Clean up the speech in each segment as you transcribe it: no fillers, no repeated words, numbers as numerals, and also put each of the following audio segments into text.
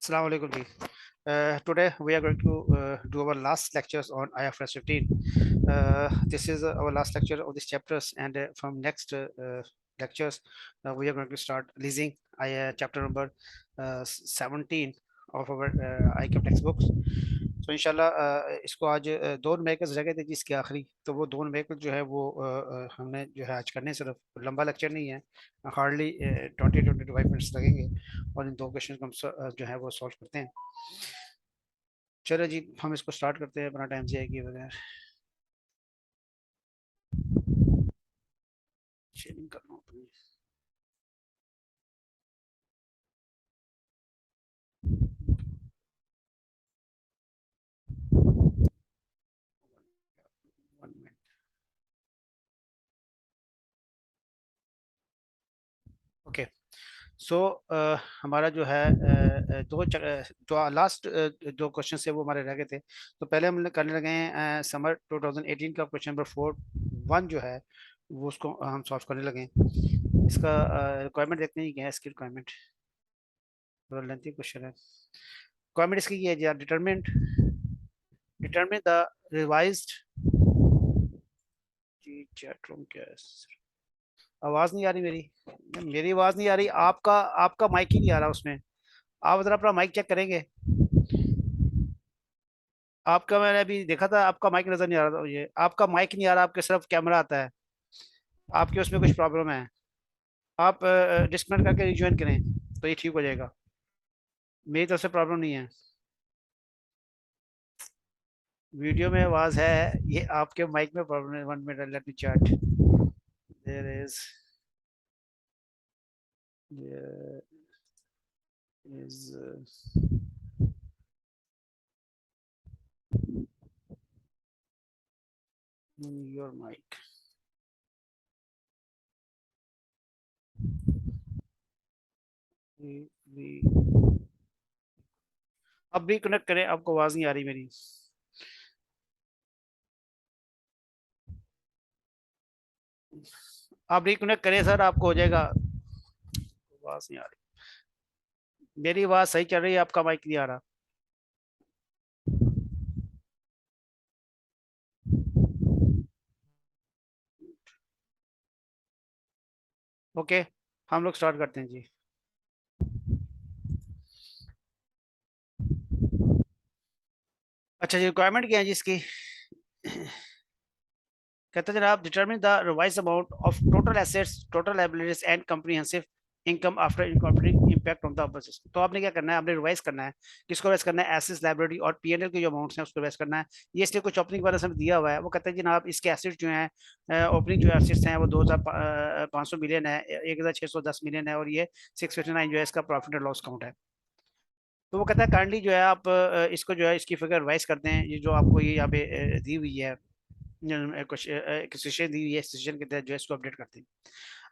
Assalamu alaikum ji. Today we are going to do our last lectures on IFRS 15. This is our last lecture of these chapters, and from next lectures we are going to start leasing chapter number 17 of our ICAP textbooks. तो इंशाल्लाह इसको आज दो makers रह गए थे जिसके आखिरी, तो वो दो मेकर्स जो है वो हमने जो है आज करने, सिर्फ लंबा लेक्चर नहीं है, हार्डली 20-25 मिनट्स लगेंगे और इन दो क्वेश्चन को हम जो है वो सॉल्व करते हैं। चलो जी, हम इसको स्टार्ट करते हैं, अपना टाइम जाएगी बगैर। शेयरिंग करना अपनी। ओके, सो हमारा जो है जो लास्ट दो क्वेश्चन है वो हमारे रह गए थे। तो पहले हम करने लगे हैं समर 2018 का क्वेश्चन नंबर 4-1 जो है वो, उसको हम सॉल्व करने लगे हैं। इसका रिक्वायरमेंट देखते हैं क्या है इसकी रिक्वायरमेंट। थोड़ा लेंथी क्वेश्चन है। रिक्वायरमेंट इसकी ये है, determine the revised chat room क्या है। आवाज नहीं आ रही मेरी आवाज नहीं आ रही। आपका आपका माइक ही नहीं आ रहा उसमें। आप जरा अपना माइक चेक करेंगे। आपका मैंने अभी देखा था, आपका माइक नजर नहीं आ रहा था। ये आपका माइक नहीं आ रहा, आपके सिर्फ कैमरा आता है। आपके उसमें कुछ प्रॉब्लम है। आप डिस्कनेक्ट करके रिज्वाइन करें तो ये ठीक हो जाएगा। मेरी तरफ से प्रॉब्लम नहीं है। वीडियो में आवाज है, ये आपके माइक में प्रॉब्लम है। 1 minute, let me chat. There is your mic. अब रिकनेक्ट करें, आपको आवाज नहीं आ रही मेरी। आप रिकनेक्ट करें सर, आपको हो जाएगा। आवाज नहीं आ रही, मेरी आवाज सही चल रही है, आपका माइक नहीं आ रहा। ओके, हम लोग स्टार्ट करते हैं जी। अच्छा जी, रिक्वायरमेंट क्या है जी इसकी। कहते हैं जनाब, determine the revise amount of total assets, total liabilities and comprehensive income after incorporating impact on the upper system. तो आपने क्या करना है, आपने रिवाइज करना है। किसको रिवाइज करना है? एसेट्स, लायबिलिटी और पीएनएल के जो अमाउंट्स हैं उसको रिवाइज करना है। ये इसलिए कुछ ओपनिंग बैलेंस हमें दिया हुआ है। वो कहते हैं जनाब इसके एसेट्स जो हैं, ओपनिंग जो एसेट्स हैं वो 2500 मिलियन है, 1610 मिलियन है, और ये 659 जो है इसका प्रॉफिट एंड लॉस काउंट है। तो वो कहता है काइंडली जो है आप इसको जो है इसकी फिगर रिवाइज करते हैं। ये जो आपको ये यहाँ पे दी हुई है, कुछ एक सेशन दी हुई है, सेशन के तहत जो है इसको अपडेट करते हैं।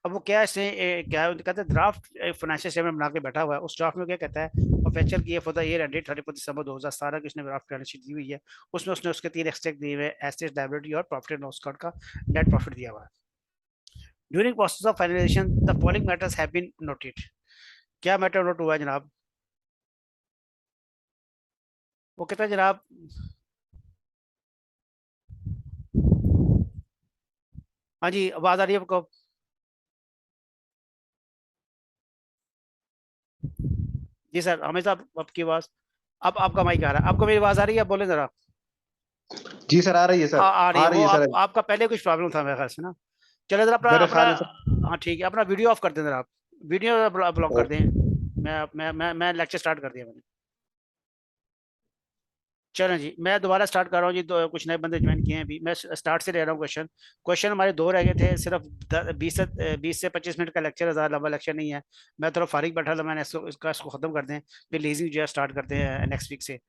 अब वो क्या इसने क्या है, कहता है ड्राफ्ट फाइनेंशियल स्टेटमेंट बना के बैठा हुआ है। उस ड्राफ्ट में क्या कहता है, ऑफिशियल की फॉर द ईयर एंडेड 31 दिसंबर 2017 की उसने ड्राफ्ट बैलेंस शीट दी हुई है। उसमें उसने उसके 3 एक्सट्रैक्ट दिए हुए, एसेट्स, लायबिलिटी और प्रॉफिट एंड लॉस अकाउंट का नेट प्रॉफिट दिया हुआ है। During process of finalisation the following matters have been noted. क्या मैटर नोट हुआ है जनाब? वो कहता है जनाब, हाँ जी आवाज आ रही है आपको? जी सर, हमेशा आपकी आवाज। अब आपका माइक आ रहा है, आपको मेरी आवाज आ रही है? आप बोले जरा। जी सर, आ रही है सर, आ रही है। आ वो रही है सर। आपका पहले कुछ प्रॉब्लम था मेरे ख्याल से ना। चलो जरा अपना मेरे अपना। ख्याल से हाँ ठीक है, अपना वीडियो ऑफ कर दें जरा आप। वीडियो ब्लॉक कर दें। मैं लेक्चर स्टार्ट कर दिया मैंने। चलें जी, मैं दोबारा स्टार्ट कर रहा हूँ जी। तो कुछ नए बंदे ज्वाइन किए हैं अभी, मैं स्टार्ट से ले रहा हूँ क्वेश्चन। क्वेश्चन हमारे दो रह गए थे, सिर्फ 20 से 25 मिनट का लेक्चर है, ज़्यादा लंबा लेक्चर नहीं है। मैं थोड़ा फारिग बैठा था, मैंने इसको खत्म कर दें, फिर लीजिंग जो है स्टार्ट करते हैं नेक्स्ट वीक से।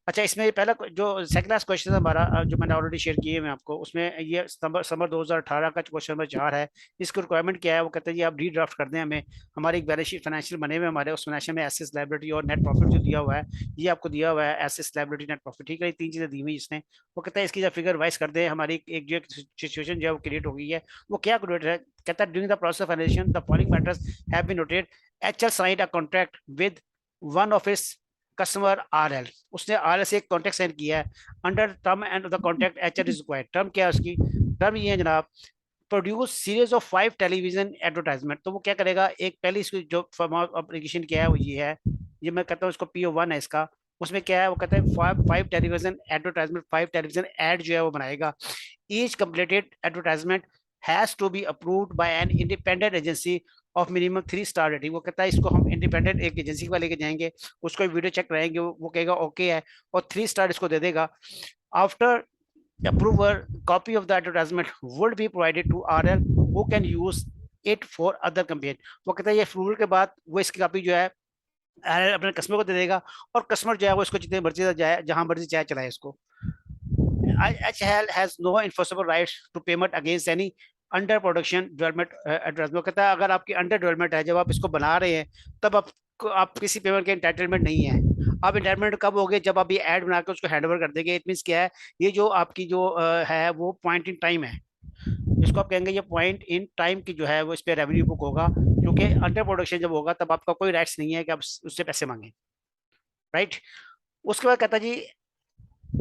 अच्छा, इसमें पहला जो सेकंड क्लास क्वेश्चन है हमारा, जो मैंने ऑलरेडी शेयर किए मैं आपको, उसमें ये समर 2018 का क्वेश्चन नंबर 4 है। इसकी रिक्वायरमेंट क्या है? वो कहते हैं जी आप रीड्राफ्ट कर दें हमें। हमारी एक बैलेंस शीट फाइनेंशियल बने हुए हमारे, उस फाइनेंशियल में एसेट्स, लायबिलिटी और नेट प्रॉफिट जो दिया हुआ है, ये आपको दिया हुआ है। एसेट्स, लायबिलिटी, नेट प्रॉफिट, ठीक है, ये 3 चीजें दी हुई इसने। वो कहता है इसकी जब फिगर वाइज कर दे, हमारी एक जो सिचुएशन जो है वो क्रिएट हो गई है। वो क्या क्रिएट है? कहता है during the process of financial the following matters have been noted. HL signed a contract with one of its customer RL, उसने RL से एक कॉन्ट्रैक्ट साइन किया है, under term and the contract HR is required. Term क्या है उसकी? Term ये है जनाब, produce series of 5 television advertisement. तो वो क्या करेगा, एक पहली इसकी जो फॉर्म ऑफ एप्लीकेशन क्या है वो ये है, ये मैं कहता हूँ इसको PO1 है इसका। उसमें क्या है, वो कहता है 5 टेलीविजन एडवर्टाइजमेंट, 5 टेलीविजन एड जो है वो बनाएगा। Each completed advertisement has to be approved by an independent agency of minimum 3 star rating. वो कहता है इसको हम इंडिपेंडेंट एक एजेंसी के लेके जाएंगे, उसको वीडियो चेक कराएंगे, वो कहेगा ओके है और 3 स्टार इसको दे देगा। After approval, copy of the advertisement would be provided to RL who can use it for other campaign। वो कहता है ये अप्रूवल के बाद वो इसकी कॉपी जो है RL अपने कस्टमर को दे देगा और कस्टमर जो है वो इसको जितने मर्जी जाए, जहां मर्जी चाहे चलाए इसको। HL has no enforceable rights to payment against any under production development advertisement. कहता है अगर आपकी अंडर डेवलपमेंट है, जब आप इसको बना रहे हैं तब आप किसी पेमेंट के इंटाइटलमेंट नहीं है। आप इंटाइटलमेंट कब होगे, जब आप ये ऐड बना के उसको हैंड ओवर कर देंगे। इट मींस क्या है, ये जो आपकी जो है वो पॉइंट इन टाइम है, इसको आप कहेंगे ये पॉइंट इन टाइम की जो है वो इस पर रेवेन्यू बुक होगा, क्योंकि अंडर प्रोडक्शन जब होगा तब आपका कोई राइट्स नहीं है कि आप उससे पैसे मांगे, राइट। उसके बाद कहता जी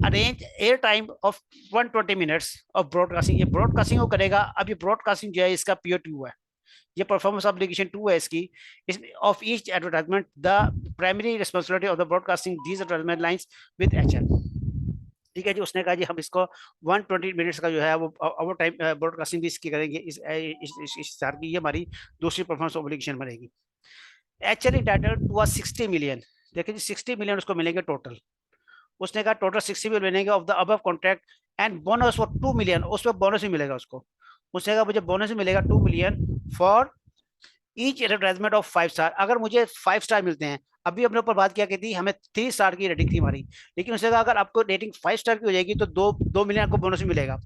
arrange air time of 120 minutes of broadcasting. ये ब्रॉडकास्टिंग वो करेगा। अब ये ब्रॉडकास्टिंग जो है इसका PO2 है, ये परफॉर्मेंस ऑब्लिगेशन 2 है इसकी। Of each advertisement the primary responsibility of the broadcasting these advertisement lines with HL। ठीक है जी, उसने कहा जी हम इसको 120 मिनट्स का जो है वो ओवर टाइम ब्रॉडकास्टिंग भी इसकी करेंगे, इस सार की ये हमारी दूसरी परफॉर्मेंस ऑब्लिगेशन बनेगी। HL entitled to 60 million. देखिए जी 60 मिलियन उसको मिलेंगे टोटल। उसने कहा टोटल 60 मिलियन मिलेंगे of the above contract and bonus for 2 million. उसमें बोनस भी मिलेगा उसको। उसने कहा मुझे बोनस भी मिलेगा 2 million for each advertisement of 5 star. अगर मुझे 5 स्टार मिलते हैं, अभी अपने ऊपर बात क्या की थी, हमें 3 स्टार की रेटिंग थी हमारी, लेकिन उसने कहा अगर आपको रेटिंग 5 स्टार की हो जाएगी तो 2 मिलियन आपको बोनस भी मिलेगा।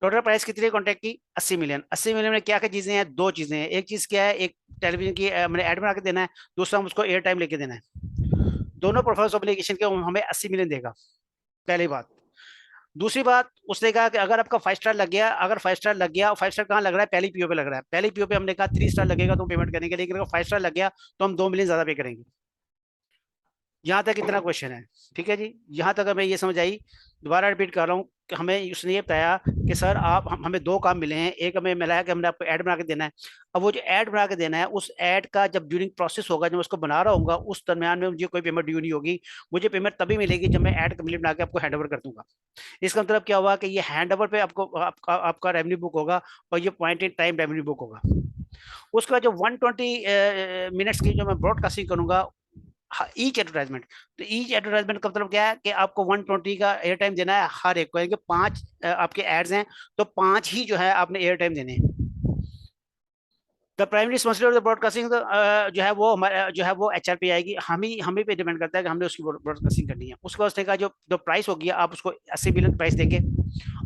टोटल प्राइस कितनी है कॉन्ट्रैक्ट की? 80 मिलियन। 80 मिलियन में क्या क्या चीजें हैं? 2 चीजें हैं। एक चीज क्या है, एक टेलीविजन की मैंने ऐड बना के देना है, दूसरा हम उसको एयर टाइम लेके देना है। दोनों परफॉर्मेंस ऑब्लिगेशन के हमें 80 मिलियन देगा, पहली बात। दूसरी बात, उसने कहा कि अगर आपका 5 स्टार लग गया, अगर 5 स्टार लग गया, 5 स्टार कहाँ लग रहा है? पहली PO पे लग रहा है। पहली PO पे हमने कहा 3 स्टार लगेगा तो पेमेंट करेंगे, लेकिन अगर 5 स्टार लग गया तो हम 2 मिलियन ज्यादा पे करेंगे। यहाँ तक इतना क्वेश्चन है, ठीक है जी। यहाँ तक हमें ये समझ आई। दोबारा रिपीट कर रहा हूँ कि हमें उसने ये बताया कि सर आप हमें 2 काम मिले हैं। एक हमें मिला है कि हमने आपको ऐड बना के देना है। अब वो जो ऐड बना के देना है, उस ऐड का जब ड्यूरिंग प्रोसेस होगा, जब उसको बना रहा होगा, उस दरमियान में मुझे कोई पेमेंट ड्यू नहीं होगी। मुझे पेमेंट तभी मिलेगी जब मैं ऐड कंप्लीट बना के आपको हैंड ओवर कर दूंगा। इसका मतलब क्या हुआ कि ये हैंड ओवर पे आपका रेवेन्यू बुक होगा और ये point in time revenue book होगा। उसके बाद जो 120 मिनट्स की जो मैं ब्रॉडकास्टिंग करूंगा ईच एडवर्टाइजमेंट, तो ईच एडवर्टाइजमेंट का मतलब क्या है कि आपको 120 का एयर टाइम देना है हर एक को, यानी कि 5 आपके एड्स हैं तो 5 ही जो है आपने एयर टाइम देने हैं। The primary responsibility of the broadcasting जो है वो हमारा जो है वो HR पे आएगी। हम ही पे डिपेंड करता है कि हमने उसकी ब्रॉडकास्टिंग करनी है। उसके बाद का जो प्राइस होगी, आप उसको 80 मिलियन प्राइस देंगे,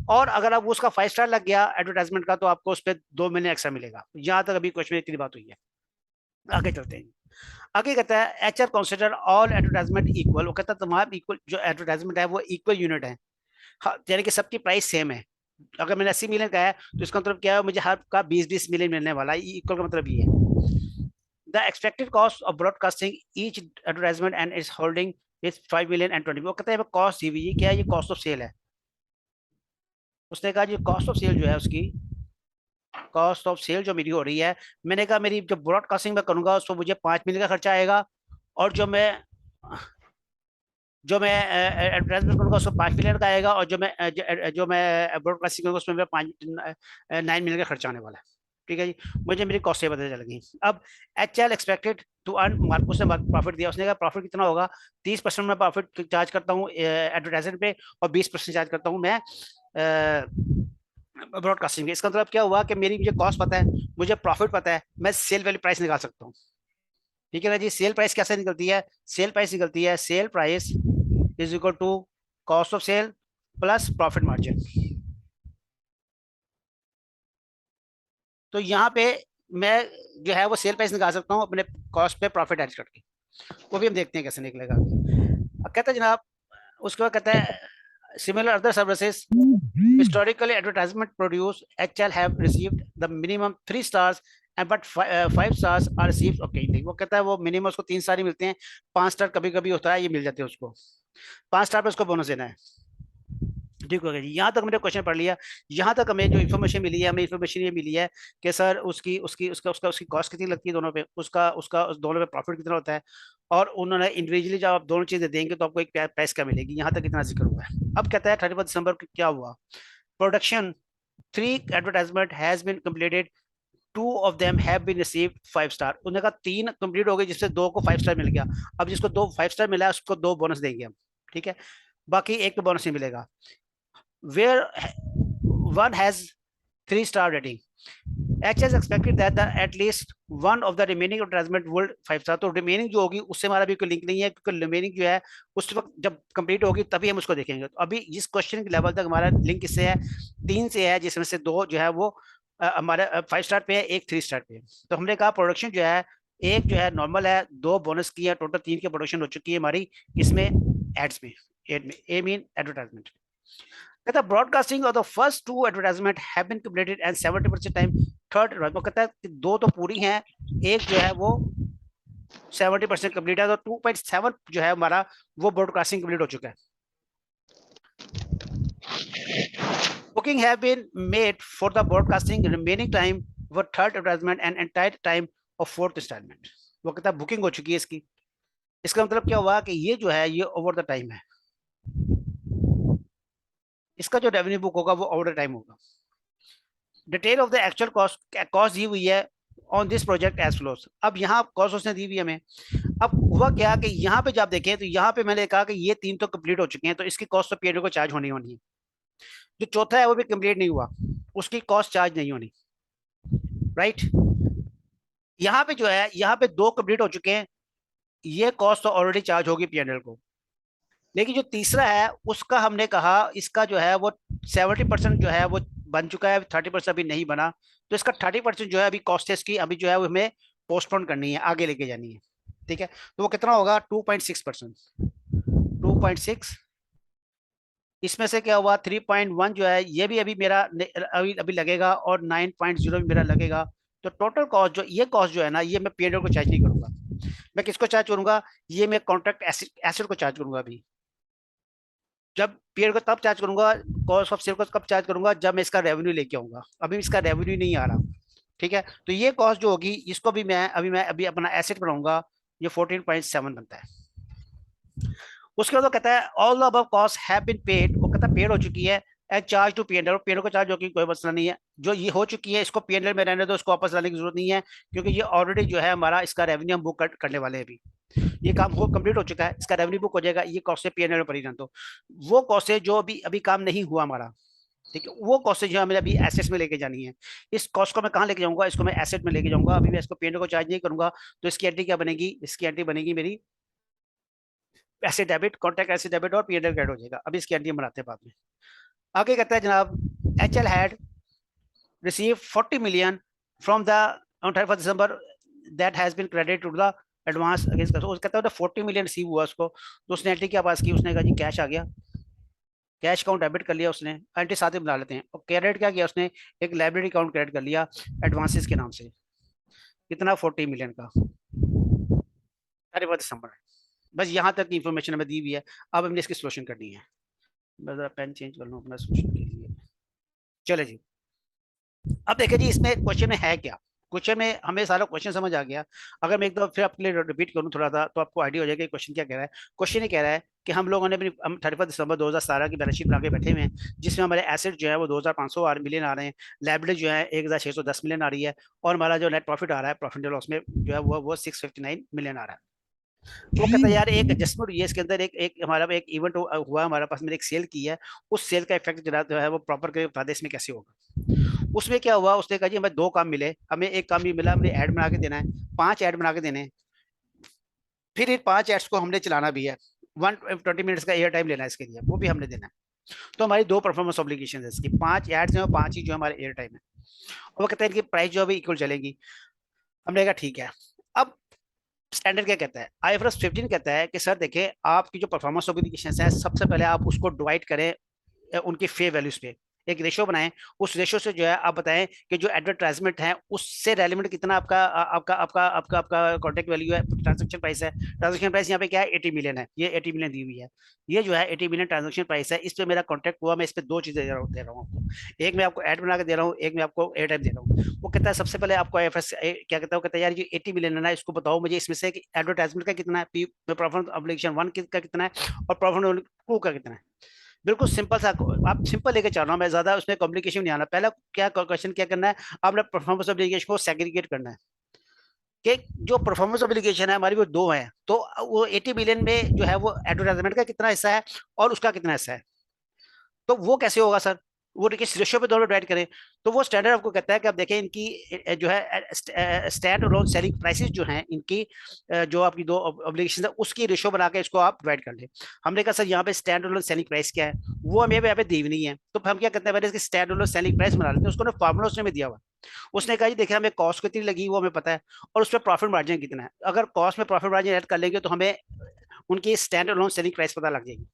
और अगर आप उसका 5 स्टार लग गया एडवर्टाइजमेंट का तो आपको उस पर 2 मिलियन एक्स्ट्रा मिलेगा। यहाँ तक अभी क्वेश्चन इतनी बात हुई है। आगे चलते हैं। आगे कहता है HR consider all advertisement equal. वो कहता है तमाम इक्वल जो एडवर्टाइजमेंट है वो इक्वल यूनिट है, यानी कि सबकी प्राइस सेम है। अगर मैंने 80 मिलियन का है तो इसका मतलब क्या है, मुझे हर का 20-20 मिलियन मिलने वाला है। इक्वल का मतलब ये है। The expected cost of broadcasting each advertisement and it's holding is 5 million and 20। वो कहता है कॉस्ट दी हुई है, क्या है? ये कॉस्ट ऑफ सेल है। उसने कहा जी कॉस्ट ऑफ सेल जो है उसकी कॉस्ट ऑफ सेल जो मेरी हो रही है, मैंने कहा मेरी जब ब्रॉडकास्टिंग में करूंगा उसको मुझे 5 मिलियन का खर्चा आएगा, और जो मैं एडवर्टाइजमेंट करूंगा उसको 5 मिलियन का आएगा, और जो मैं ब्रॉडकास्टिंग करूंगा उसमें 9 मिलियन का खर्चा आने वाला है। ठीक है जी, मुझे मेरी कॉस्ट से पता चल गई। अब HL एक्सपेक्टेड टू अर्न, उसने प्रॉफिट दिया। उसने कहा प्रॉफिट कितना होगा? 30% में प्रॉफिट चार्ज करता हूँ एडवर्टाइजमेंट पे, और 20% चार्ज करता हूँ मैं ब्रॉडकास्टिंग पे। इसका मतलब क्या हुआ कि मेरी मुझे कॉस्ट पता है, मुझे प्रॉफिट पता है, मैं सेल वैल्यू प्राइस निकाल सकता हूँ। ठीक है ना जी। सेल प्राइस कैसे निकलती है? सेल प्राइस निकलती है sale price is equal to cost of sale plus profit margin. तो यहाँ पे मैं जो है वो सेल प्राइस निकाल सकता हूँ अपने कॉस्ट पे प्रॉफिट ऐड करके। वो भी हम देखते हैं कैसे निकलेगा। कहता है जनाब, उसके बाद कहता है similar other services historically advertisement produce HL have received the minimum 3 stars and but 5 stars are received occasionally. वो कहता है वो मिनिमम उसको 3 स्टार ही मिलते हैं, 5 स्टार कभी कभी होता है, ये मिल जाते हैं उसको, 5 स्टार पे उसको बोनस देना है। ठीक हो गया जी, यहाँ तक हमने क्वेश्चन पढ़ लिया। यहाँ तक हमें जो इन्फॉर्मेशन मिली है, हमें इन्फॉर्मेशन ये मिली है कि सर उसकी उसकी उसका उसका उसकी कॉस्ट कितनी लगती है दोनों पे, उसका उसका उस दोनों पे प्रॉफिट कितना होता है, और उन्होंने इंडिविजुअली जब आप दोनों चीजें देंगे तो आपको एक प्राइस क्या मिलेगी। यहाँ तक इतना जिक्र हुआ है। अब कहता है 31 दिसंबर को क्या हुआ, production 3 advertisement has been completed, 2 of them have been received 5 star. उन्होंने कहा 3 कंप्लीट हो गए जिससे 2 को 5 स्टार मिल गया। अब जिसको 2 5 स्टार मिला है उसको 2 बोनस देंगे हम, ठीक है, बाकी एक पे बोनस नहीं मिलेगा। where one has 3 star rating, H has expected that the at least one of the remaining advertisement would 5 star. तो रिमेनिंग जो होगी उससे हमारा भी कोई लिंक नहीं है, क्योंकि रिमेनिंग जो है उस वक्त जब कंप्लीट होगी तभी हम उसको देखेंगे। तो अभी इस क्वेश्चन के लेवल तक हमारा लिंक किससे है, 3 से है, जिसमें से 2 जो है वो हमारे 5 स्टार पे है, एक 3 स्टार पे है। तो हमने कहा प्रोडक्शन जो है, एक जो है नॉर्मल है, 2 बोनस की है, टोटल 3 की प्रोडक्शन हो चुकी है हमारी इसमें, एड्स में, एड में, ए मीन एडवर्टाइजमेंट। कहता है broadcasting of the first 2 advertisement have been completed and 70% time third. वो कहता है कि 2 तो पूरी हैं, एक जो है वो 70% कंप्लीट है, तो 2.7 जो है हमारा वो ब्रॉडकास्टिंग कंप्लीट हो चुका है। Booking have been made for the broadcasting remaining time for third advertisement and entire time of fourth instalment. वो कहता है बुकिंग हो चुकी है इसकी। इसका मतलब क्या हुआ कि ये जो है ये ओवर द टाइम है, इसका जो रेवेन्यू बुक होगा वो ओवर द टाइम होगा। Detail of the actual cost दी हुई है on this project as flows. अब यहाँ कॉस्ट उसने दी हुई हमें। अब हुआ क्या कि यहाँ पे जब देखें तो यहाँ पे मैंने कहा कि ये 3 तो कंप्लीट हो चुके हैं, तो इसकी कॉस्ट तो पीएनओ को चार्ज होनी है। जो चौथा है वो भी कंप्लीट नहीं हुआ, उसकी कॉस्ट चार्ज नहीं होनी, राइट। यहाँ पे जो है, यहाँ पे 2 कंप्लीट हो चुके हैं, ये कॉस्ट तो ऑलरेडी चार्ज होगी पीएनएल को। लेकिन जो तीसरा है उसका हमने कहा इसका जो है वो 70% जो है वो बन चुका है, 30% अभी नहीं बना, तो इसका 30% जो है अभी कॉस्ट है इसकी, अभी जो है वो हमें पोस्टपोन करनी है, आगे लेके जानी है, ठीक है। तो वो कितना होगा 2.6%, 2.6। इसमें से क्या हुआ 3.1 जो है ये भी अभी मेरा अभी लगेगा, और 9.0 भी मेरा लगेगा। तो टोटल कॉस्ट जो ये कॉस्ट जो है ना, ये मैं पीएनएल को चार्ज नहीं करूंगा। मैं किसको चार्ज करूंगा, ये मैं कॉन्ट्रैक्ट एसेट को चार्ज करूंगा। अभी जब पीरियड को तब चार्ज करूंगा, कॉस्ट ऑफ सेल को कब चार्ज करूंगा, जब मैं इसका रेवेन्यू लेके आऊंगा। अभी इसका रेवेन्यू नहीं आ रहा, ठीक है। तो ये कॉस्ट जो होगी इसको भी मैं अभी अपना एसेट बनाऊंगा, ये 14.7 बनता है। उसके बाद वो कहता है all the above cost have been paid, वो कहता है पेड हो चुकी है, and charge to PNL. PNL को चार्ज होगी, कोई मसला नहीं है। जो ये हो चुकी है इसको पीएनएल में रहने दो, उसको वापस लाने की जरूरत नहीं है, क्योंकि ये ऑलरेडी जो है हमारा इसका रेवेन्यू हम बुक करने वाले हैं। अभी ये काम हो कंप्लीट हो चुका है, इसका रेवेन्यू बुक हो जाएगा, ये कॉस्ट है पीएनएल पर ही रहने दो। वो कॉस्ट है जो अभी अभी काम नहीं हुआ हमारा, ठीक है, वो कॉस्ट जो हमें अभी एसेट्स में लेके जानी है। इस कॉस्ट को मैं कहाँ लेके जाऊंगा, इसको मैं एसेट में लेके जाऊंगा। अभी मैं इसको पीएनएल को चार्ज नहीं करूंगा, तो इसकी एंट्री क्या बनेगी, इसकी एंट्री बनेगी मेरी asset debit, contract asset debit और पीएनएल क्रेडिट हो जाएगा। अभी इसकी एंट्री बनाते हैं बाद में। आगे कहता है जनाब HL had receive 40 million from the on 31 December that has been credit to the advance against. तो कहता है 40 million रिसीव हुआ उसको, तो उसने एंट्री क्या पास की, उसने कहा जी कैश आ गया, कैश अकाउंट डेबिट कर लिया उसने, एंट्री साथ ही बना लेते हैं। और क्रेडिट क्या किया उसने, एक लाइब्रेरी अकाउंट क्रेडिट कर लिया एडवांसेस के नाम से, कितना 40 million का 31 दिसंबर। बस यहाँ तक की इंफॉर्मेशन हमें दी हुई है। अब हमने इसकी सोल्यूशन करनी है। मैं जरा पेन चेंज कर लूँ अपना सोल्यूशन के लिए। चले जी, अब देखिए जी इसमें क्वेश्चन में है क्या। क्वेश्चन में हमें सारा क्वेश्चन समझ आ गया। अगर मैं एक दफा फिर आपके लिए रिपीट करूं थोड़ा सा, तो आपको आइडिया हो जाएगा कि क्वेश्चन क्या कह रहा है। क्वेश्चन ये कह रहा है कि हम लोगों ने अपनी 31 दिसंबर 2017 की बैलेंस शीट बना के बैठे हुए हैं, जिसमें हमारे एसेट जो है वो 2500 मिलियन आ रहे हैं, लायबिलिटी जो है 1610 मिलियन आ रही है, और हमारा जो नेट प्रॉफिट आ रहा है, प्रॉफिट लॉस में जो है वो 659 मिलियन आ रहा है। वो कहता है यार एक एडजस्टमेंट हुई है इसके अंदर, एक हमारा एक इवेंट हुआ हमारे पास, मैंने एक सेल की है, उस सेल का इफेक्ट जो है वो प्रॉपर के बता दे इसमें कैसे होगा। उसमें क्या हुआ, उसने कहा जी हमें 2 काम मिले, हमें एक काम भी मिला, हमने ऐड बना के देना है, 5 ऐड बना के देने हैं, फिर इन 5 एड्स को हमने चलाना भी है, 120 मिनट्स का एयर टाइम लेना है इसके लिए, वो भी हमने देना है। तो हमारी 2 परफॉर्मेंस ऑब्लिगेशन है इसकी, 5 एड्स हैं और 5 ही जो हमारे एयर टाइम है। और वो कहते हैं इनकी प्राइस जो है इक्वल चलेगी। हमने कहा ठीक है। अब स्टैंडर्ड क्या कहता है, आईएफआरएस 15 कहता है कि सर देखिए आपकी जो परफॉर्मेंस ऑब्लिगेशंस है, सबसे पहले आप उसको डिवाइड करें उनकी फेयर वैल्यूज पे, एक रेशो बनाएं, उस रेशो से जो है आप बताएं कि जो एडवर्टाइजमेंट है उससे रेलिवेंट कितना आपका आपका आपका आपका आपका कॉन्टेक्ट वैल्यू है, ट्रांजेक्शन प्राइस है। ट्रांजेक्शन प्राइस यहाँ पे क्या है, 80 मिलियन है, ये 80 मिलियन दी हुई है, ये जो है 80 मिलियन ट्रांजेक्शन प्राइस है, इस पे मेरा कॉन्टेक्ट हुआ। मैं इस पे दो चीजें दे रहा हूँ आपको, एक मैं आपको ऐड बना के दे रहा हूँ, एक मैं आपको एयर टाइम दे रहा हूँ। वो कहता है सबसे पहले आपको एफएस क्या कहता है, वो कहता है यार ये 80 मिलियन है ना, इसको बताओ मुझे इसमें से एडवर्टाइजमेंट का कितना है, प्रॉफिट ऑब्लिगेशन 1 का कितना है और प्रॉफिट 2 का कितना है। बिल्कुल सिंपल सा, आप सिंपल लेके चल रहा हूँ मैं, ज्यादा उसमें कॉम्प्लिकेशन नहीं आना। पहला क्या क्वेश्चन क्या करना है, आपने परफॉर्मेंस ऑब्लिगेशन को सेग्रीगेट करना है कि जो परफॉर्मेंस ऑब्लिगेशन है हमारी वो दो है, तो वो 80 मिलियन में जो है वो एडवर्टाइजमेंट का कितना हिस्सा है और उसका कितना हिस्सा है। तो वो कैसे होगा सर, वो किस रेशियो पे दोनों डिवाइड करें। तो वो स्टैंडर्ड आपको कहता है कि आप देखें इनकी जो है स्टैंड अलोन सेलिंग प्राइसेस जो हैं इनकी, जो आपकी दो ऑब्लिगेशन है उसकी रेशियो बना के इसको आप डिवाइड कर लें। हमने कहा सर यहाँ पे स्टैंड अलोन सेलिंग प्राइस क्या है, वो हमें यहाँ पे दी हुई नहीं है, तो हम क्या करते हैं पहले इसकी स्टैंड अलोन सेलिंग प्राइस बना लेते हैं। उसको ना फार्मूला उसने में दिया हुआ, उसने कहा जी देखिए हमें कॉस्ट कितनी लगी वो हमें पता है और उस पर प्रॉफिट मार्जिन कितना है। अगर कॉस्ट में प्रॉफिट मार्जिन ऐड कर लेंगे तो हमें उनकी स्टैंड अलोन सेलिंग प्राइस पता लग जाएगी,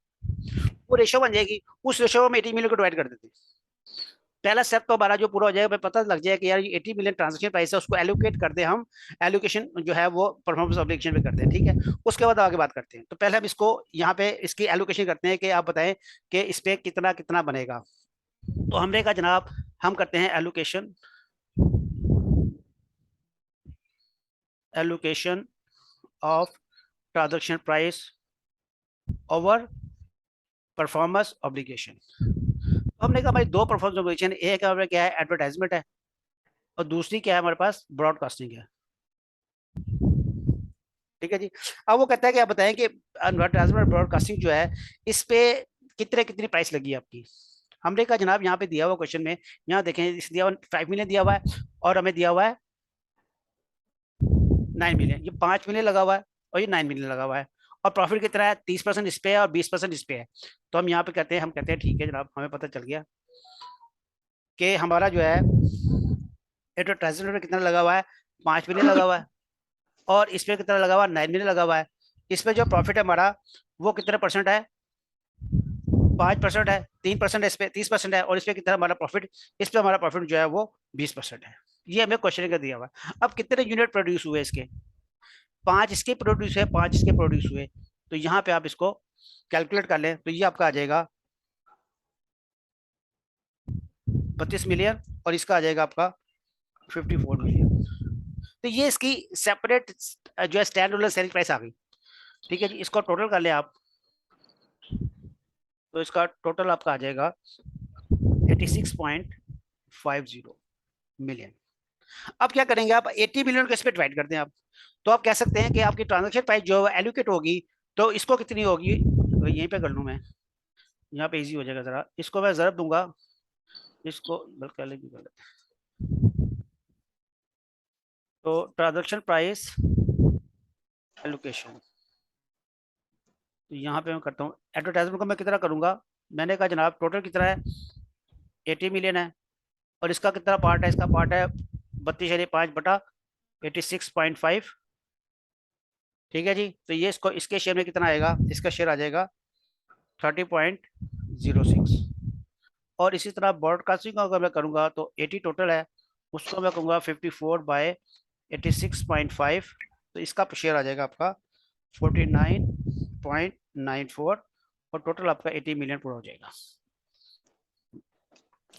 वो रेशो बन जाएगी। उस रेशो में 80 मिलियन को डिवाइड कर देते हैं। पहला स्टेप तो हमारा जो पूरा हो जाएगा, पता लग जाएगा कि यार ये 80 मिलियन ट्रांजेक्शन प्राइस है, उसको एलोकेट कर दे हम, एलोकेशन जो है वो परफॉर्मेंस ऑब्लिगेशन पे करते हैं, ठीक है। उसके बाद आगे बात करते हैं। तो पहले हम इसको यहाँ पे इसकी एलोकेशन करते हैं कि आप बताएं कि इस पे कितना कितना बनेगा। तो हमने कहा जनाब हम करते हैं allocation, allocation of transaction price over performance obligation. तो हमने कहा भाई दो परफॉर्मेंस ऑब्लिगेशन, एक हमारे क्या है एडवर्टाइजमेंट है और दूसरी क्या है हमारे पास ब्रॉडकास्टिंग है, ठीक है जी। अब वो कहता है कि आप बताएं कि एडवर्टाइजमेंट ब्रॉडकास्टिंग जो है इस पे कितने कितनी प्राइस लगी आपकी। हमने कहा जनाब यहाँ पे दिया हुआ क्वेश्चन में, यहाँ देखें इस दिया हुआ 5 मिलियन दिया हुआ है और हमें दिया हुआ है 9 मिलियन, ये 5 मिलियन लगा हुआ है और ये 9 मिलियन लगा हुआ है, और प्रॉफिट कितना है 30% इस पे है और 20% इस पे है। तो हम यहाँ पे कहते हैं, हम कहते हैं ठीक है जनाब हमें पता चल गया कि हमारा जो है एडवर्टाइजमेंट में कितना लगा हुआ है, 5 मिलियन लगा हुआ है और इस पे कितना लगा हुआ है, 9 मिलियन लगा हुआ है। इस पे जो प्रॉफिट है हमारा वो कितने परसेंट है, 5% है, 3% इस पे 30% है और इस पे कितना हमारा प्रॉफिट, इस पे हमारा प्रॉफिट जो है वो 20% है। ये हमें क्वेश्चन का दिया हुआ है। अब कितने यूनिट प्रोड्यूस हुए इसके, 5 इसके प्रोड्यूस है, 5 इसके प्रोड्यूस हुए। तो यहाँ पे आप इसको कैलकुलेट कर लें तो ये आपका आ जाएगा 32 मिलियन और इसका आ जाएगा आपका 54 मिलियन। तो ये इसकी सेपरेट जो है स्टैंड अलोन सेलिंग प्राइस आ गई, ठीक है जी। इसको टोटल कर ले आप, तो इसका टोटल आपका आ जाएगा 86.50 मिलियन। अब क्या करेंगे आप, 80 मिलियन को इस पे डिवाइड कर दें आप, तो आप कह सकते हैं कि आपकी ट्रांजेक्शन प्राइस जो एलोकेट होगी तो इसको कितनी होगी, यहीं पे कर लूँ मैं, यहाँ पे इजी हो जाएगा जरा, इसको मैं जरूर दूंगा, इसको बल्कि अलग ही कर लेते हैं। तो ट्रांजेक्शन प्राइस एलोकेशन, तो यहाँ पे मैं करता हूँ एडवर्टाइजमेंट को मैं कितना करूंगा, मैंने कहा जनाब टोटल कितना है 80 मिलियन है और इसका कितना पार्ट है, इसका पार्ट है 32.5/86.5, ठीक है जी। तो ये इसको इसके शेयर में कितना आएगा, इसका शेयर आ जाएगा 30.06। और इसी तरह ब्रॉडकास्टिंग का अगर मैं करूंगा तो 80 टोटल है, उसको मैं कहूँगा 54/86.5, तो इसका शेयर आ जाएगा आपका 49.94 और टोटल आपका 80 मिलियन पूरा हो जाएगा,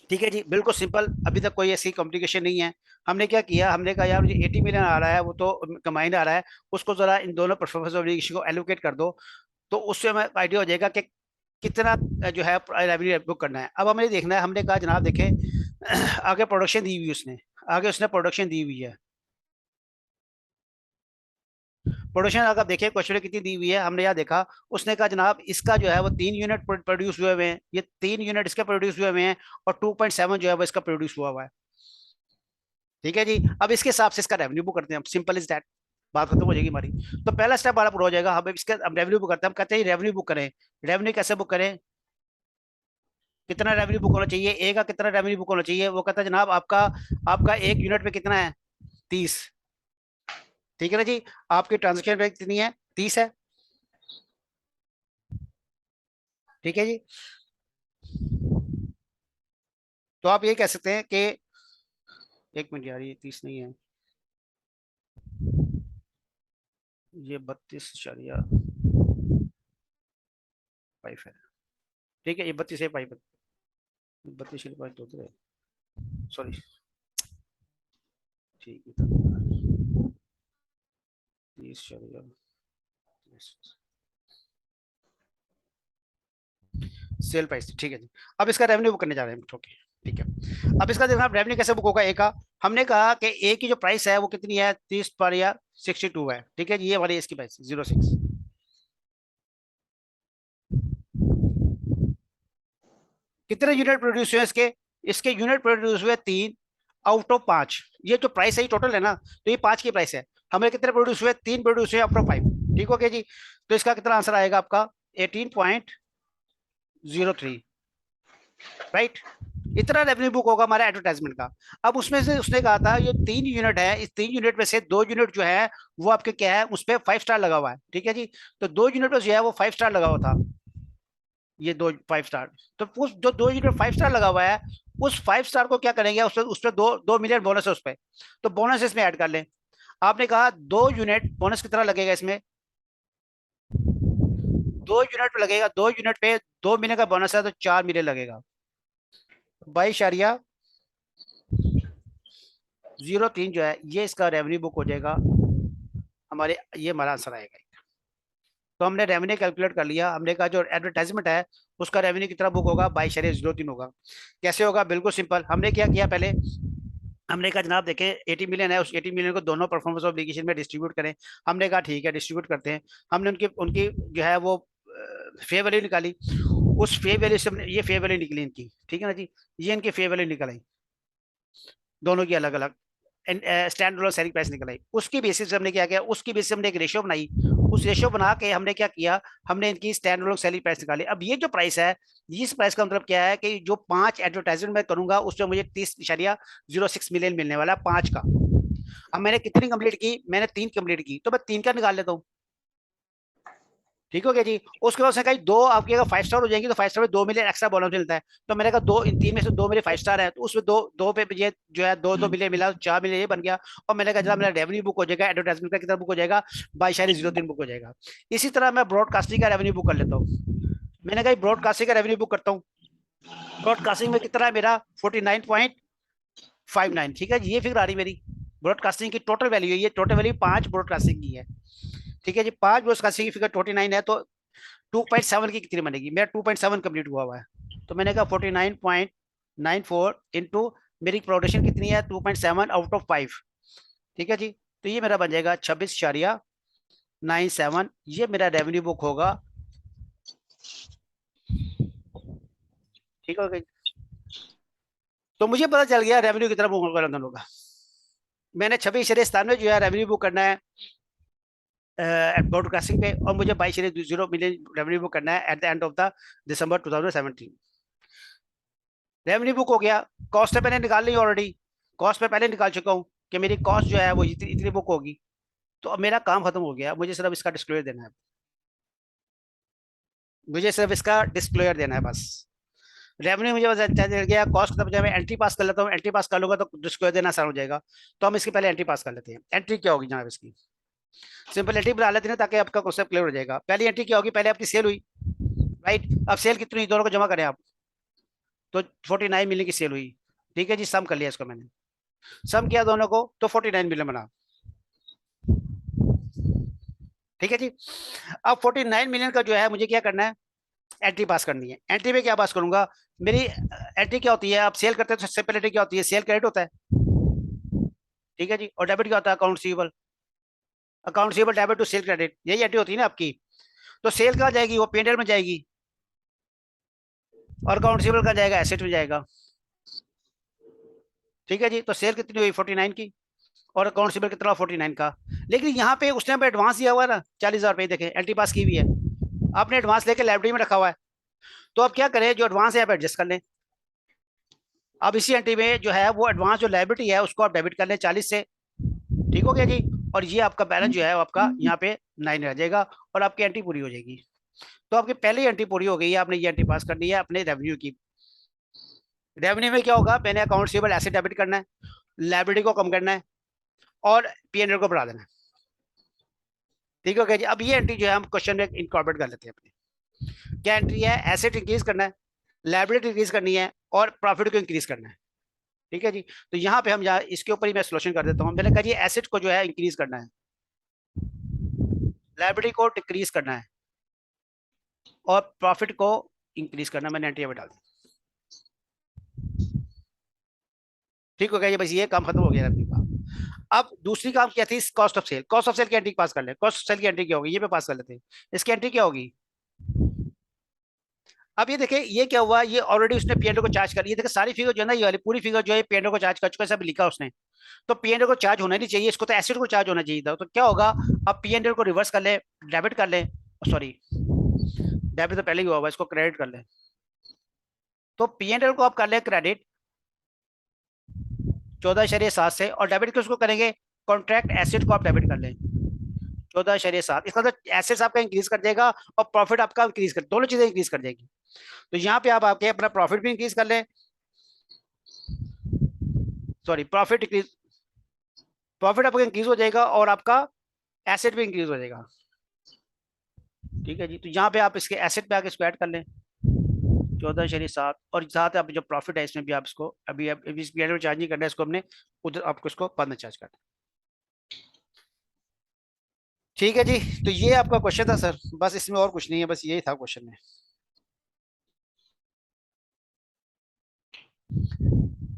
ठीक है जी। बिल्कुल सिंपल, अभी तक कोई ऐसी कॉम्प्लिकेशन नहीं है। हमने क्या किया, हमने कहा यार मुझे 80 मिलियन आ रहा है, वो तो कमाइन आ रहा है, उसको जरा इन दोनों परफॉर्मेंस ऑब्लिगेशन को एलोकेट कर दो, तो उससे हमें आइडिया हो जाएगा कि कितना जो है रेवेन्यू बुक करना है। अब हमें देखना है, हमने कहा जनाब देखे आगे प्रोडक्शन दी हुई उसने, आगे उसने प्रोडक्शन दी हुई है, प्रोडक्शन अगर देखें क्वेश्चन कितनी दी हुई है, हमने यहाँ देखा उसने कहा जनाब इसका जो है वो 3 यूनिट प्रोड्यूस हुए हुए हैं, ये 3 यूनिट इसके प्रोड्यूस हुए हुए हैं और 2.7 जो है वो इसका प्रोड्यूस हुआ हुआ है, ठीक है जी। अब इसके हिसाब से इसका रेवेन्यू बुक करते हैं, सिंपल इज दैट, बात खत्म हो जाएगी हमारी। तो पहला स्टेप हमारा पूरा हो जाएगा, हम इसके अब रेवेन्यू बुक करते हैं। हम कहते हैं रेवेन्यू बुक करें, रेवेन्यू कैसे बुक करें, कितना रेवेन्यू बुक होना चाहिए, ए का कितना रेवेन्यू बुक होना चाहिए, वो कहता है जनाब आपका आपका एक यूनिट पे कितना है 30, ठीक है ना जी। आपकी ट्रांजेक्शन रेट कितनी है 30 है, ठीक है जी। तो आप ये कह सकते हैं कि 1 मिनट यार, ये 30 नहीं है, ये 32.5 है। ठीक है, ये 32.5, 32.2, सॉरी, ठीक है, 30, सेल प्राइस, ठीक है जी। अब इसका रेवेन्यू बुक करने जा रहे हैं, ओके, ठीक है। अब इसका देखना रेवेन्यू कैसे बुक होगा। ए का हमने कहा कि ए की जो प्राइस है वो कितनी है, 30 पर या 62 है, ठीक है जी। ये वाली इसकी प्राइस 06, कितने यूनिट प्रोड्यूस हुए इसके, इसके यूनिट प्रोड्यूस हुए 3 आउट ऑफ 5। ये जो प्राइस है ये टोटल है ना, तो ये 5 की प्राइस है। हमें कितने प्रोड्यूस हुए, 3 प्रोड्यूस हुए आउट ऑफ 5, ठीक हो गया जी। तो इसका कितना आंसर आएगा आपका 18.03, राइट। इतना रेवेन्यू बुक होगा हमारा एडवर्टाइजमेंट का। अब उसमें से उसने कहा था ये 3 यूनिट है, इस 3 यूनिट में से 2 यूनिट जो है वो आपके क्या है, उस पर 5 स्टार लगा हुआ है, ठीक है जी। तो 2 यूनिट में जो है वो 5 स्टार लगा हुआ था, ये 2 5 स्टार। तो उस जो 2 यूनिट 5 स्टार लगा हुआ है, उस 5 स्टार को क्या करेंगे, उस पर 2 मिलियन बोनस है उस पर, तो बोनस इसमें ऐड कर लें। आपने कहा 2 यूनिट बोनस कितना लगेगा इसमें, 2 यूनिट पे लगेगा, 2 यूनिट पे 2 महीने का बोनस है तो 4 महीने लगेगा, 22.03 जो है ये इसका रेवेन्यू बुक हो जाएगा हमारे, ये हमारा आंसर आएगा। तो हमने रेवेन्यू कैलकुलेट कर लिया, हमने कहा जो एडवर्टाइजमेंट है उसका रेवेन्यू कितना बुक होगा, 22.03 होगा। कैसे होगा, बिल्कुल सिंपल। हमने क्या किया, पहले हमने कहा जनाब देखें 80 मिलियन है, उस 80 मिलियन को दोनों परफॉर्मेंस ऑब्लिगेशन में डिस्ट्रीब्यूट करें। हमने कहा ठीक है डिस्ट्रीब्यूट करते हैं। हमने उनकी उनकी जो है वो फे वैल्यू निकाली, उस फे वैल्यू से ये फे वैल्यू निकली इनकी, ठीक है ना जी। ये इनकी फे वैल्यू निकल आई, दोनों की अलग अलग स्टैंड अलोन सेलिंग प्राइस निकल आई। उसकी बेसिस पे हमने क्या किया, उसकी बेसिस हमने एक रेशियो बनाई। उस रेशियो बना के हमने क्या किया, हमने इनकी स्टैंड अलोन सेलिंग प्राइस निकाली। अब ये जो प्राइस है, इस प्राइस का मतलब क्या है कि जो 5 एडवर्टाइजमेंट मैं करूंगा उसमें मुझे 30.06 मिलियन मिलने वाला है 5 का। अब मैंने कितनी कंप्लीट की, मैंने 3 कंप्लीट की, तो मैं 3 का निकाल लेता हूँ, ठीक हो गया जी। उसके बाद उसने कहा 2 आपकी अगर 5 स्टार हो जाएंगी तो 5 स्टार में 2 मिलियन एक्स्ट्रा बोनस मिलता है। तो मैंने कहा 2, इन 3 में से 2 मेरे 5 स्टार है, तो उसमें 2 पे ये जो है 2 मिलियन मिला, 4 मिलियन ये बन गया। और मैंने कहा जरा मेरा रेवेन्यू बुक हो जाएगा, एडवर्टाइजमेंट का कितना बुक हो जाएगा, 22.03 बुक हो जाएगा। इसी तरह मैं ब्रॉडकास्टिंग का रेवेन्यू बुक कर लेता हूँ। मैंने कहा ब्रॉडकास्टिंग का रेवेन्यू बुक करता हूँ। ब्रॉडकास्टिंग में कितना है मेरा 49.59, ठीक है ये फिगर आ रही मेरी। ब्रॉडकास्टिंग की टोटल वैल्यू है, ये टोटल वैल्यू 5 ब्रॉडकास्टिंग की है, ठीक है जी। 5 ब्रॉडकास्टिंग की फिगर 49 है, तो 2.7 की कितनी बनेगी, मेरा 2.7 कंप्लीट हुआ है। तो मैंने कहा 49.94 इंटू मेरी प्रोडक्शन कितनी है 2.7 आउट ऑफ 5, ठीक है जी। तो ये मेरा बन जाएगा 26.97, ये मेरा रेवेन्यू बुक होगा, ठीक है। तो मुझे पता चल गया रेवेन्यू कितना बुक होगा दोनों का। मैंने 26.97 जो है रेवेन्यू बुक करना है ब्रॉडकास्टिंग पे, और मुझे 22.0 मिलियन रेवेन्यू बुक करना है at the end of the December 2017। Revenue book हो गया, कॉस्ट है मैंने निकाल ली ऑलरेडी, कॉस्ट में पहले निकाल चुका हूँ कि मेरी कॉस्ट जो है वो इतनी इतनी बुक होगी। तो अब मेरा काम खत्म हो गया, मुझे सिर्फ इसका डिस्क्लोजर देना है, मुझे सिर्फ इसका डिस्क्लोजर देना है बस। रेवेन्यू मुझे बस अच्छा चल गया, कॉस्ट खत्म हो जाए, मैं एंट्री पास कर लेता हूँ, एंट्री पास कर लूंगा तो डिस्क्लोजर देना आसान हो जाएगा। तो हम इसकी पहले एंट्री पास कर लेते हैं। एंट्री क्या होगी जनाब इसकी, सिंपल एंट्री बना लेते हैं ताकि आपका कॉन्सेप्ट क्लियर हो जाएगा। पहली एंट्री क्या होगी, पहले आपकी सेल हुई, राइट। अब सेल कितनी हुई, दोनों को जमा करें आप, तो 49 मिलियन की सेल हुई, ठीक है जी। सम कर लिया इसको मैंने, सम किया दोनों को तो 49 मिलियन बना, ठीक है जी। अब 49 मिलियन का जो है मुझे क्या करना है, एंट्री पास करनी है। एंट्री में क्या पास करूंगा, मेरी एंट्री क्या होती है, आप सेल करते हैं तो सबसे पहले एंट्री क्या होती है, सेल क्रेडिट होता है, ठीक है जी। और डेबिट क्या होता है, account receivable, account receivable debit to sale credit, यही एंट्री होती है ना आपकी। तो सेल कहाँ जाएगी, वो P&L में जाएगी, और अकाउंट रिसीवेबल कहाँ जाएगा, एसेट में जाएगा, ठीक है जी। तो सेल कितनी हुई 49 की, और अकाउंट रिसीवेबल कितना 49 का। लेकिन यहाँ पे उसने हमें एडवांस दिया हुआ है ना 40,000 रुपये, देखें एंट्री पास की हुई है, आपने एडवांस लेके लाइब्रेरी में रखा हुआ है। तो अब क्या करें, जो एडवांस है आप एडजस्ट कर लें। अब इसी एंट्री में जो है वो एडवांस जो लाइबिलिटी है उसको आप डेबिट कर लें 40 से, ठीक हो गया जी। और ये आपका बैलेंस जो है वो आपका यहाँ पे 9 रह जाएगा, और आपकी एंट्री पूरी हो जाएगी। तो आपकी पहली एंट्री पूरी हो गई है, आपने ये एंट्री पास करनी है अपने रेवेन्यू की। रेवेन्यू में क्या होगा, मैंने अकाउंट रिसीवेबल एसेट डेबिट करना है, लायबिलिटी को कम करना है और पीएनएल को बढ़ा देना है। ठीक है जी। अब ये एंट्री जो है हम क्वेश्चन में इनकॉर्पोरेट कर लेते हैं अपने। क्या एंट्री है, एसेट इंक्रीज करना है, लायबिलिटी इंक्रीज करनी है और प्रॉफिट को इंक्रीज करना है। ठीक है जी। तो यहाँ पे हम इसके ऊपर ही मैं सोल्यूशन कर देता हूँ। मैंने कहा जी एसेट को जो है इंक्रीज करना है, लायबिलिटी को डिक्रीज करना है और प्रॉफिट को इंक्रीज करना है। मैंने एंट्री में डाल दी। ठीक हो गया, ये बस ये काम खत्म हो गया अपनी का। अब दूसरी काम क्या थी, cost of sale. Cost of sale की एंट्री पास कर ले। कॉस्ट ऑफ सेल की एंट्री क्या होगी, ये पे पास कर लेते हैं। इसकी एंट्री क्या होगी, अब ये देखिए ये क्या हुआ, ये ऑलरेडी उसने पीएनओ को चार्ज कर, ये देखिए सारी फिगर जो है ना, ये वाली पूरी फिगर जो है पीएनओ को चार्ज कर चुका है, सब लिखा उसने। तो पीएनओ को चार्ज होना नहीं चाहिए, इसको तो एसेट को चार्ज होना चाहिए था। तो क्या होगा, अब पीएनओ को रिवर्स कर ले, डेबिट कर ले, सॉरी डेबिट तो पहले ही हुआ हुआ, इसको क्रेडिट कर ले। तो पीएनएल को आप कर ले क्रेडिट 14.7 से, और डेबिट किसको करेंगे, कॉन्ट्रैक्ट एसेट को आप डेबिट कर लें 14.7। इसका मतलब एसेट्स आपका इंक्रीज कर देगा और प्रॉफिट आपका इंक्रीज कर, दोनों चीजें इंक्रीज कर देगी। तो यहाँ पे आप आपके अपना प्रॉफिट भी इंक्रीज कर लें, सॉरी प्रॉफिट इंक्रीज, प्रॉफिट आपका इंक्रीज हो जाएगा और आपका एसेट भी इंक्रीज हो जाएगा। ठीक है जी। तो यहाँ पे आप इसके एसेट पे आके इसको ऐड कर लें 14.7, और साथ आप जो प्रॉफिट है इसमें भी आप इसको अभी इस पीरियड में चार्ज नहीं करना है, इसको हमने उधर आपको इसको बाद में चार्ज करना। ठीक है जी। तो ये आपका क्वेश्चन था सर, बस इसमें और कुछ नहीं है, बस यही था क्वेश्चन में।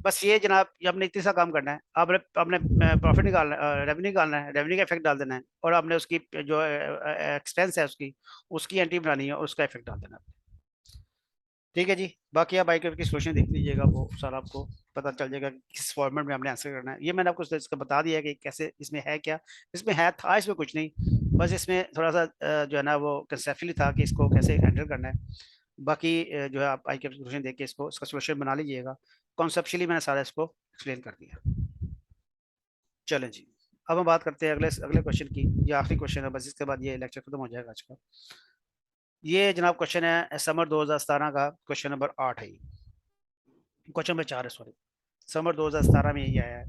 बस ये जनाब, ये आपने इतनी सा काम करना है। आपने आपने प्रॉफिट निकालना है, रेवेन्यू निकालना है, रेवेन्यू का इफेक्ट डाल देना है, और आपने उसकी जो एक्सपेंस है उसकी एंट्री बनानी है और उसका इफेक्ट डाल देना है। ठीक है जी। बाकी आप बाइक की सोल्यूशन देख लीजिएगा, वो सारा आपको पता चल जाएगा किस फॉर्मेट में हमने आंसर करना है। ये मैंने आपको इसका बता दिया है कि कैसे इसमें है क्या, इसमें है था इसमें कुछ नहीं, बस इसमें थोड़ा सा जो है ना वो कंसेप्चुअली था कि इसको कैसे हैंडल करना है। बाकी जो है आप आई के सोल्यूशन देख के इसको इसका सोल्यूशन बना लीजिएगा। कॉन्सेप्चुअली मैंने सारा इसको एक्सप्लेन कर दिया। चलें जी, अब हम बात करते हैं अगले अगले क्वेश्चन की। ये आखिरी क्वेश्चन है बस, इसके बाद ये लेक्चर खत्म हो जाएगा आज का। ये जनाब क्वेश्चन है समर 2017 का, क्वेश्चन नंबर 8 है, क्वेश्चन नंबर 4 है सॉरी, समर 2017 में यही आया है।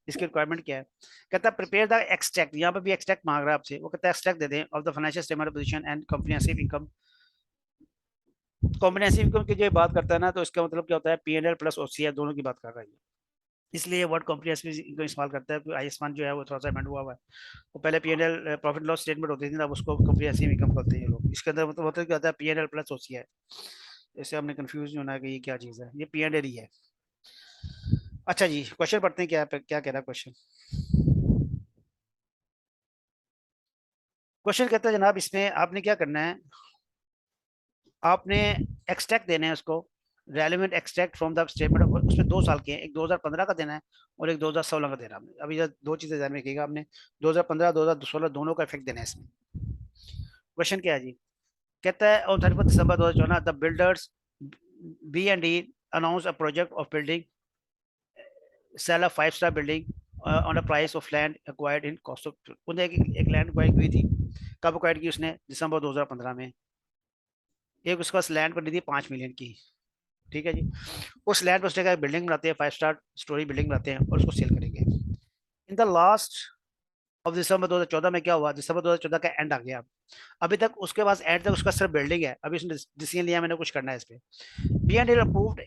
इसकी रिक्वायरमेंट क्या है, कहता है प्रिपेयर द एक्सट्रैक्ट, यहाँ पे भी एक्सट्रैक्ट मांग रहा है आपसे। वो कहता है एक्सट्रैक्ट दे दें of the financial statement position and comprehensive income. Comprehensive income की जो बात करता है ना, तो इसका मतलब क्या होता है, पीएनएल प्लस ओसीआर दोनों की बात कर रहा है, इसलिए वर्ड कॉम्प्रिहेंसिव इनकम इस्तेमाल करता है। आयुष्मान जो है वो थोड़ा सा अमेंड हुआ है, वो पहले पीएनएल प्रॉफिट लॉस स्टेटमेंट होती थी, अब उसको कॉम्प्रिहेंसिव इनकम कहते हैं ये लोग। इसके अंदर मतलब क्या होता है, पीएनएल प्लस ओसीआर। इससे हमने कंफ्यूज नहीं होना है कि ये क्या चीज़ है, ये पीएनएल ही है। अच्छा जी, क्वेश्चन पढ़ते हैं, क्या कह रहा है क्वेश्चन। क्वेश्चन कहता है जनाब, इसमें आपने क्या करना है, आपने एक्सट्रैक्ट देने हैं उसको, relevant extract from the statement. उसमें 2 साल के हैं, एक 2015 का देना है और एक 2016 का देना है। अभी इधर दो चीजें ध्यान में रखिएगा, आपने 2015 2016 दोनों का इफेक्ट देना है इसमें। क्वेश्चन क्या है जी, कहता है on 31 December 2014 the builders B and D announce a project of building sell a five star building on a price of land acquired in cost of. उन्हें एक लैंड एक्वायर हुई थी, कब एक्वायर की उसने, दिसंबर 2015 में। एक उसके पास लैंड पड़ी थी 5 मिलियन की। ठीक है जी। उस लैंड पर उसने बिल्डिंग बनाते हैं, 5-स्टार स्टोरी बिल्डिंग बनाते हैं और उसको सेल करेंगे। In the last of December 2014 में क्या हुआ, दिसंबर 2014 का एंड आ गया। अभी तक उसके पास एंड तक उसका सिर्फ बिल्डिंग है, अभी उसने डिसीजन लिया मैंने कुछ करना है इस पे। B and approved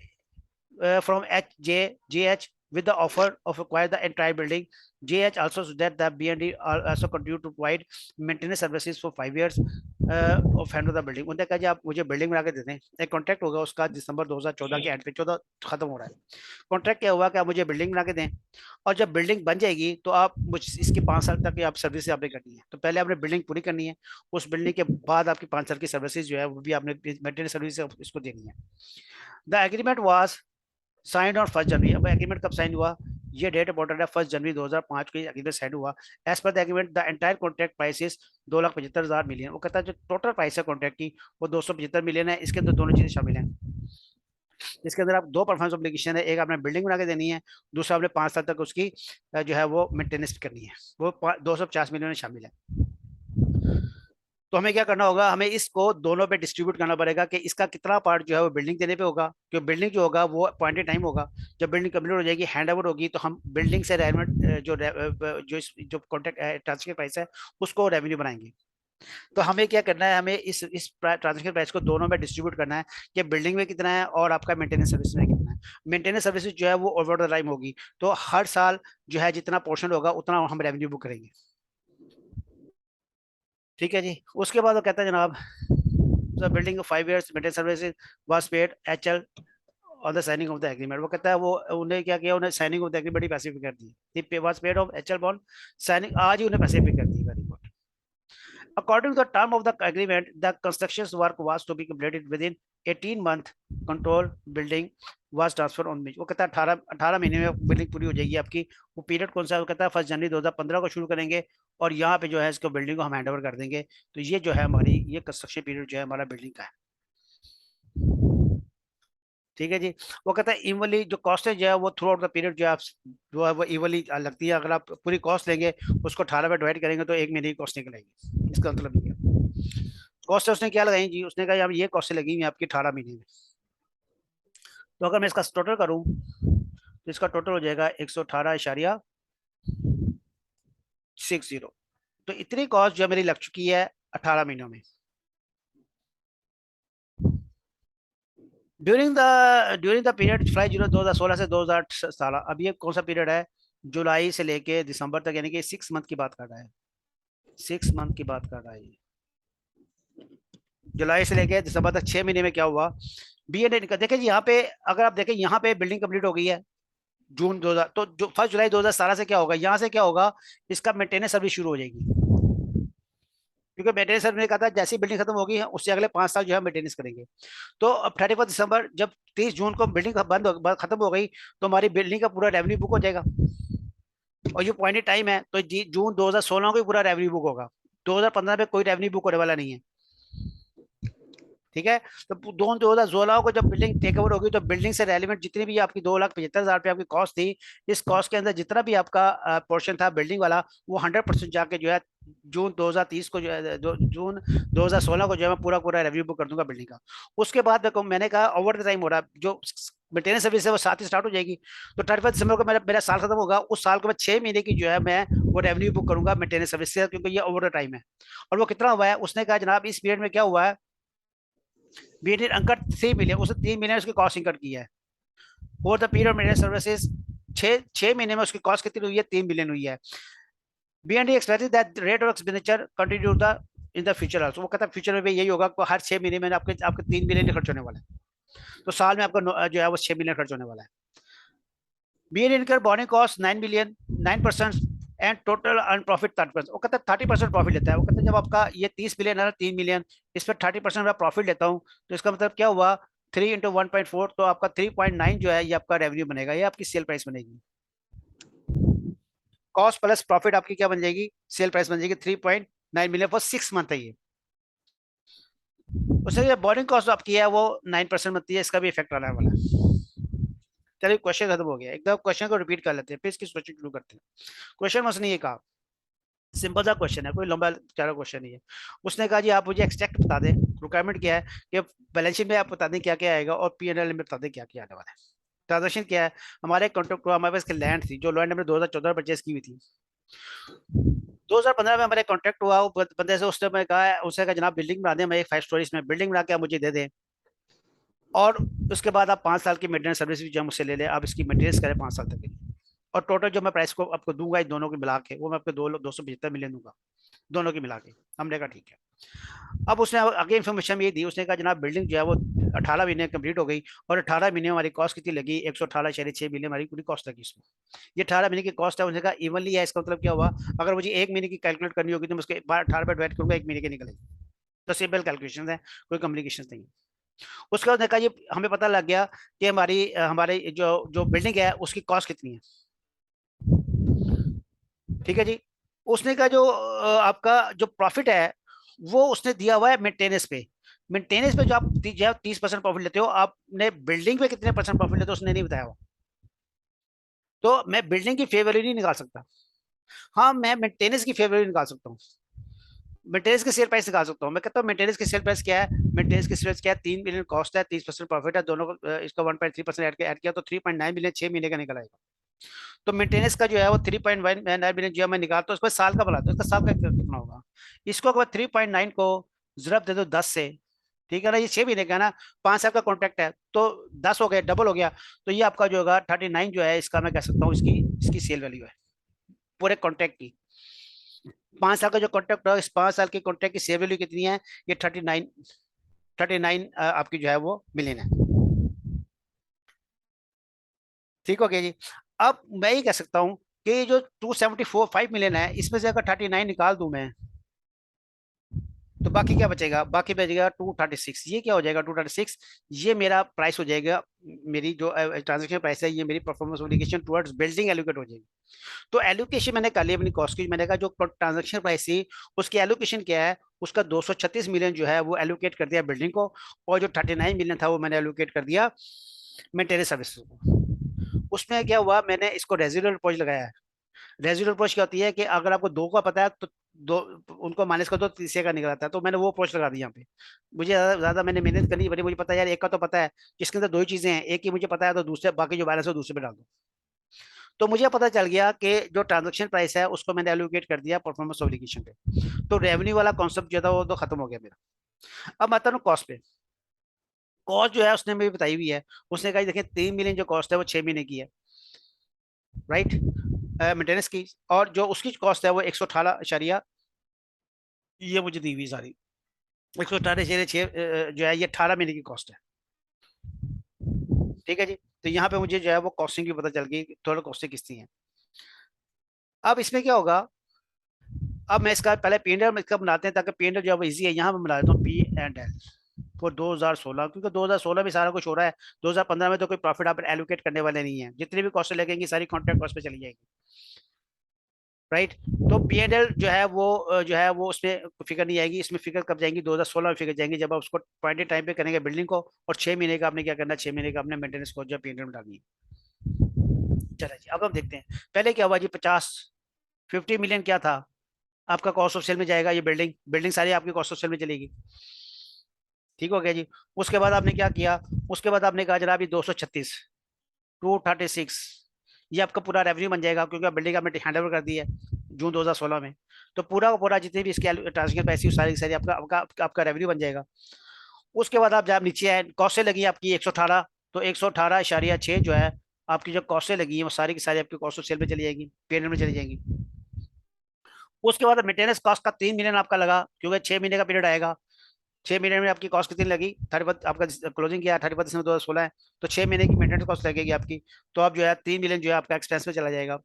from GH with the offer of acquire the entire building. GH also that the B&D also continue to provide maintenance services for 5 years of hand of the building. उन्होंने कहा जी आप मुझे building बना के दे दें। एक contract होगा उसका दिसंबर 2014 के एंड पे, 14 खत्म हो रहा है। कॉन्ट्रैक्ट क्या हुआ कि आप मुझे बिल्डिंग बना के दें, और जब बिल्डिंग बन जाएगी तो आप मुझ इसकी 5 साल तक की आप सर्विस आपने करनी है। तो पहले आपने बिल्डिंग पूरी करनी है, उस बिल्डिंग के बाद आपकी 5 साल की सर्विसेज जो है वो भी आपने मेंटेनेंस सर्विस इसको देनी है। The agreement was sign on 1 January. अब एग्रीमेंट कब साइन हुआ, ये डेट इंपॉर्टेंट है, 1 जनवरी 2005 को एग्रीमेंट साइन हुआ। As per the agreement the entire contract price is 2,75,000 million. वो कहता है जो टोटल प्राइस है कॉन्ट्रैक्ट की वो 275 मिलियन है। इसके अंदर दोनों चीजें शामिल हैं। इसके अंदर आप 2 परफॉर्मेंस ऑब्लिगेशन है, एक आपने बिल्डिंग बना के देनी है, दूसरा आपने 5 साल तक उसकी जो है वो मेंटेनेंस करनी है, वो 250 मिलियन में शामिल है। तो हमें क्या करना होगा, हमें इसको दोनों पे डिस्ट्रीब्यूट करना पड़ेगा कि इसका कितना पार्ट जो है वो बिल्डिंग देने पे होगा, क्योंकि बिल्डिंग जो होगा वो पॉइंट इन टाइम होगा। जब बिल्डिंग कंप्लीट हो जाएगी, हैंड ओवर होगी, तो हम बिल्डिंग से जो कॉन्ट्रैक्ट ट्रांसफर प्राइस है उसको रेवेन्यू बनाएंगे। तो हमें क्या करना है, हमें इस ट्रांजेक्शन प्राइस को दोनों में डिस्ट्रीब्यूट करना है कि बिल्डिंग में कितना है और आपका मेंटेनेंस सर्विस में कितना है। मेंटेनेंस सर्विस जो है वो ओवर द टाइम होगी, तो हर साल जो है जितना पोर्शन होगा उतना हम रेवेन्यू बुक करेंगे। ठीक है जी। उसके बाद वो कहता है जनाब, the building 5 years maintenance service was paid HL on the signing off the agreement. वो कहता है वो उन्हें क्या किया, उन्हें साइनिंग ऑफ द एग्रीमेंट ही पैसे पे कर दिए, was paid of HL bond signing, आज ही उन्हें पैसे पे कर दिए। Very good. According to the term of the agreement, the construction work was to be completed within 18 month. Control building was transferred on me। वो कहता है 18 महीने में बिल्डिंग पूरी हो जाएगी आपकी। वो पीरियड कौन सा है, वो कहता है 1 जनवरी 2015 को शुरू करेंगे और यहाँ पे जो है इसको बिल्डिंग को हम हैंड ओवर कर देंगे। तो ये जो है हमारी ये कंस्ट्रक्शन पीरियड जो है हमारा बिल्डिंग का है। ठीक है जी। वो कहता है इवनली जो कॉस्टेज जो है वो थ्रू आउट द पीरियड जो है जो है वो इवनली लगती है। अगर आप पूरी कॉस्ट लेंगे उसको 18 में डिवाइड करेंगे तो 1 महीने की कॉस्ट निकलेगी। इसका मतलब ये कॉस्ट उसने क्या लगाई जी, उसने कहा ये कॉस्ट लगी हुई आपकी 18 महीने में। तो अगर मैं इसका टोटल करूं तो इसका टोटल हो जाएगा 118.60। तो इतनी कॉस्ट जो मेरी लग चुकी है 18 महीनों में। ड्यूरिंग द पीरियड जुलाई 2016 से 2017। अब ये कौन सा पीरियड है, जुलाई से लेके दिसंबर तक, यानी कि 6 मंथ की बात कर रहा है। 6 मंथ की बात कर रहा है। जुलाई से लेके दिसंबर तक 6 महीने में क्या हुआ, बी एंड ए। देखिए जी यहाँ पे अगर आप देखें यहाँ पे बिल्डिंग कंप्लीट हो गई है जून 2000, तो जो 1 जुलाई 2017 से क्या होगा, यहाँ से क्या होगा, इसका मेंटेनेंस सर्विस शुरू हो जाएगी। क्योंकि मेंटेनेंस सर्विस ने कहा था जैसी बिल्डिंग खत्म होगी उससे अगले 5 साल जो है मेंटेनेंस करेंगे। तो अब 31 दिसंबर जब 30 जून को बिल्डिंग खत्म हो गई तो हमारी बिल्डिंग का पूरा रेवेन्यू बुक हो जाएगा। और ये पॉइंट टाइम है तो जून 2016 को पूरा रेवेन्यू बुक होगा। 2015 में कोई रेवेन्यू बुक होने वाला नहीं है। ठीक है। तो 2016 को जब बिल्डिंग टेक ओवर होगी तो बिल्डिंग से रेलिवेंट जितनी भी आपकी 2,75,000 रुपये आपकी कॉस्ट थी, इस कॉस्ट के अंदर जितना भी आपका पोर्शन था बिल्डिंग वाला वो 100% जाके जो है जून 2030 को जो है जून 2016 को जो है मैं पूरा पूरा रेवेन्यू बुक कर दूंगा बिल्डिंग का। उसके बाद देखो मैंने कहा ओवर द टाइम हो रहा है, जो मेंटेनेंस सर्विस है वो साथ ही स्टार्ट हो जाएगी। तो 31 दिसंबर को मेरा साल खत्म होगा, उस साल को मैं 6 महीने की जो है मैं वो रेवेन्यू बुक करूंगा मेंटेनेंस सर्विस से, क्योंकि ये ओवर द टाइम है। और वो कितना हुआ है, उसने कहा जनाब इस पीरियड में क्या हुआ है, बीएनडी अंकट 3 मिलियन, उसने 3 मिलियन उसकी कॉस्ट इंकट की है। Over the period maintenance services 6 महीने में उसकी कॉस्ट कितनी हुई है, 3 मिलियन हुई है। BND expected that rate of expenditure continue the in the future also. वो कहता है फ्यूचर में भी यही होगा, हर 6 महीने में आपके आपके 3 मिलियन खर्च होने वाला है। तो साल में आपका जो है वो 6 मिलियन खर्च होने वाला है। बीएनडी इनकर boarding cost 9 million 9% and total earn profit 30%। वो कहता है 30% प्रॉफिट लेता है। वो कहता है जब आपका ये 30 मिलियन है ना, 3 मिलियन, इस पर 30% मैं प्रॉफिट लेता हूँ, तो इसका मतलब क्या हुआ 3 इंटू 1.4, तो आपका 3.9 जो है ये आपका रेवेन्यू बनेगा, ये आपकी सेल प्राइस बनेगी। कॉस्ट प्लस प्रॉफिट आपकी क्या बन जाएगी, सेल प्राइस बन जाएगी 3.9 मिलियन फॉर 6 मंथ है ये। उससे बॉर्डिंग कॉस्ट आपकी है वो 9% बनती है, इसका भी इफेक्ट आने वाला है। चलिए क्वेश्चन खत्म हो गया, एकदम क्वेश्चन को रिपीट कर लेते हैं फिर इसकी क्वेश्चन शुरू करते हैं। क्वेश्चन उसने ये कहा, सिंपल सा क्वेश्चन है, कोई लंबा चारा क्वेश्चन नहीं है। उसने कहा जी आप मुझे एक्सट्रैक्ट बता दें, रिक्वायरमेंट क्या है कि बैलेंस शीट में आप बता दें क्या क्या आएगा और पी&एल में बता दें क्या क्या आने वाला है। ट्रांजेक्शन क्या है, हमारे कॉन्ट्रैक्ट हुआ, हमारे पास लैंड थी जो लैंड हमने 2014 परचेज की हुई थी। 2015 में हमारे कॉन्ट्रैक्ट हुआ, वो बंदे से उसने मैं कहा, उसने कहा जनाब बिल्डिंग बना दें, मैं एक 5 स्टोरीज में बिल्डिंग बना के आप मुझे दे दें, और उसके बाद आप 5 साल की मेंटेनेंस सर्विस भी जो मुझसे ले लें, आप इसकी मेंटेनेंस करें 5 साल तक के लिए। और टोटल जो मैं प्राइस को आपको दूंगा इन दोनों की मिला के, वो मैं आपको 275 मिलियन दूंगा दोनों की मिला के। हमने कहा ठीक है। अब उसने आगे इन्फॉर्मेशन ये दी, उसने कहा जनाब बिल्डिंग जो है वो 18 महीने कंप्लीट हो गई और 18 महीने हमारी कॉस्ट कितनी लगी, 118.6 मिलियन हमारी पूरी कॉस्ट लगी इसमें। ये 18 महीने की कॉस्ट है, उसने कहा इवनली है। इसका मतलब क्या हुआ, अगर मुझे 1 महीने की कैलकुलेट करनी होगी तो मैं उसके 18 पर डिवाइड करूंगा, 1 महीने की निकलेगी। तो सिंपल कैलकुलेशन है, कोई कम्युनिकेशन नहीं। उसके बाद देखा ये हमें पता लग गया कि हमारे जो जो बिल्डिंग है उसकी कॉस्ट कितनी है। ठीक है जी। उसने कहा जो आपका जो प्रॉफिट है वो उसने दिया हुआ है मेंटेनेंस पे। मेंटेनेंस पे जो आप 30% प्रॉफिट लेते हो, आपने बिल्डिंग पे कितने परसेंट प्रॉफिट लेते हो उसने नहीं बताया हुआ। तो मैं बिल्डिंग की फेयर वैल्यू नहीं निकाल सकता, हाँ मैं मेंटेनेंस की फेयर वैल्यू निकाल सकता हूँ। मेंटेनेंस के सेल प्राइस निकाल सकता हूँ। मैं कहता हूँ मेंटेनेंस की सेल प्राइस क्या है, मेंटेनेंस की सेल प्राइस क्या है, 3 मिलियन कॉस्ट है, 30% प्रॉफिट है, दोनों को इसका 1.3% ऐड किया तो 3.9 मिलियन 6 महीने का निकल आएगा। तो मेंटेनेंस का जो है वो 3.19 मिलियन जो है मैं निकालता हूँ, उसको साल का बनाता हूँ, इसका साल का कितना होगा। इसको अगर 3.9 को जरब दे दो 10 से, ठीक है ना, ये 6 महीने का ना, 5 साल का कॉन्ट्रैक्ट है तो 10 हो गया, डबल हो गया। तो ये आपका जो होगा 39 जो है, इसका मैं कह सकता हूँ इसकी इसकी सेल वैल्यू है पूरे कॉन्ट्रैक्ट की। 5 साल का जो कॉन्ट्रैक्ट होगा, इस 5 साल के कॉन्ट्रैक्ट की सेल वैल्यू कितनी है, ये 39 आपकी जो है वो मिलियन है। ठीक हो गया जी। अब मैं ये कह सकता हूँ कि जो 274.5 मिलियन है, इसमें से अगर 39 निकाल दूं मैं, तो बाकी क्या बचेगा, बाकी बचेगा 236। ये क्या हो जाएगा 236, ये मेरा प्राइस हो जाएगा, मेरी जो ट्रांजेक्शन प्राइस है, ये मेरी performance obligation towards building allocate हो जाएगी। तो एलोकेशन मैंने कर ली अपनी कॉस्ट की, मैंने कहा जो ट्रांजेक्शन प्राइस थी उसकी एलोकेशन क्या है, उसका 236 मिलियन जो है वो एलोकेट कर दिया बिल्डिंग को, और जो 39 मिलियन था वो मैंने एलोकेट कर दिया मेंटेनेंस सर्विसेज को। उसमें क्या हुआ, मैंने इसको रेजिडुअल अप्रोच लगाया है। रेजिडुअल अप्रोच क्या होती है कि अगर आपको दो का पता है तो दो उनको माइनस कर दो, तीसरे का निकल आता है, तो मैंने वो अप्रोच लगा दी यहाँ पे। मुझे ज्यादा मैंने मेहनत करनी पड़ी, मुझे पता है यार एक का तो पता है कि इसके अंदर दो ही चीजें हैं, एक ही मुझे पता है तो दूसरे बाकी जो बैलेंस है दूसरे पे डाल दो। तो मुझे पता चल गया कि जो ट्रांजेक्शन प्राइस है उसको मैंने एलोकेट कर दिया परफॉर्मेंस ऑब्लिगेशन पे। तो रेवेन्यू वाला कॉन्सेप्ट जो था वो तो खत्म हो गया मेरा। अब आता हूँ कॉस्ट पे। कॉस्ट जो है उसने मुझे बताई हुई है, उसने कहा देखिए 3 मिलियन जो कॉस्ट है वो 6 महीने की है, राइट, मेंटेनेंस की, और जो उसकी कॉस्ट है वो 118, ये मुझे दी हुई सारी 118 जो है ये 18 महीने की कॉस्ट है। ठीक है जी। तो यहाँ पे मुझे जो है वो कॉस्टिंग भी पता चल गई, थोड़ा कॉस्टिंग कितनी है। अब इसमें क्या होगा, अब मैं इसका पहले पी एंड एल इसका बनाते हैं ताकि पी एंड एल जो है इजी है। यहाँ पे बना देता हूँ पी एंड एल फॉर 2016, क्योंकि 2016 में सारा कुछ हो रहा है, 2015 में तो कोई प्रॉफिट आप एलोकेट करने वाले नहीं है, जितनी भी कॉस्ट लगेंगी सारी कॉन्ट्रैक्ट कॉस्ट पे चली जाएगी, राइट। तो पी एंड एल जो है वो जो है वो उसमें फिगर नहीं आएगी, इसमें फिगर कब जाएंगी, 2016 में फिगर जाएंगी, जब आप उसको पॉइंटेड टाइम पे करेंगे बिल्डिंग को, और 6 महीने का आपने क्या करना है, 6 महीने का आपने मेंटेनेंस को जो पी एंड एल में डालनी है। चला जी, अब हम देखते हैं पहले क्या हुआ जी। 50 मिलियन क्या था आपका कॉस्ट ऑफ सेल में जाएगा, ये बिल्डिंग बिल्डिंग सारी आपकी कॉस्ट ऑफ सेल में चलेगी। ठीक हो गया जी। उसके बाद आपने क्या किया, उसके बाद आपने कहा जनाब ये 236, 236, ये आपका पूरा रेवेन्यू बन जाएगा, क्योंकि बिल्डिंग आपने हैंड ओवर कर दी है जून 2016 में। तो पूरा का पूरा जितने भी इसके ट्रांजेक्शन पैसे सारी सारी आपका आपका आपका रेवेन्यू बन जाएगा। उसके बाद आप जब नीचे आए, कॉस्टें लगी आपकी 118, तो 118.6 जो है आपकी जो कॉस्टें लगी है वो सारी की सारी आपकी कॉस्ट ऑफ सेल में चली जाएगी, पेमेंट में चली जाएंगी। उसके बाद मेंटेनेंस कॉस्ट का 3 मिलियन आपका लगा, क्योंकि 6 महीने का पीरियड आएगा। 6 महीने में आपकी कॉस्ट कितनी लगी, 31 आपका क्लोजिंग किया 31 दिसंबर 2016 है, तो 6 महीने की मेंटेनेंस कॉस्ट लगेगी आपकी। तो अब जो है 3 मिलियन जो है आपका एक्सपेंस में चला जाएगा।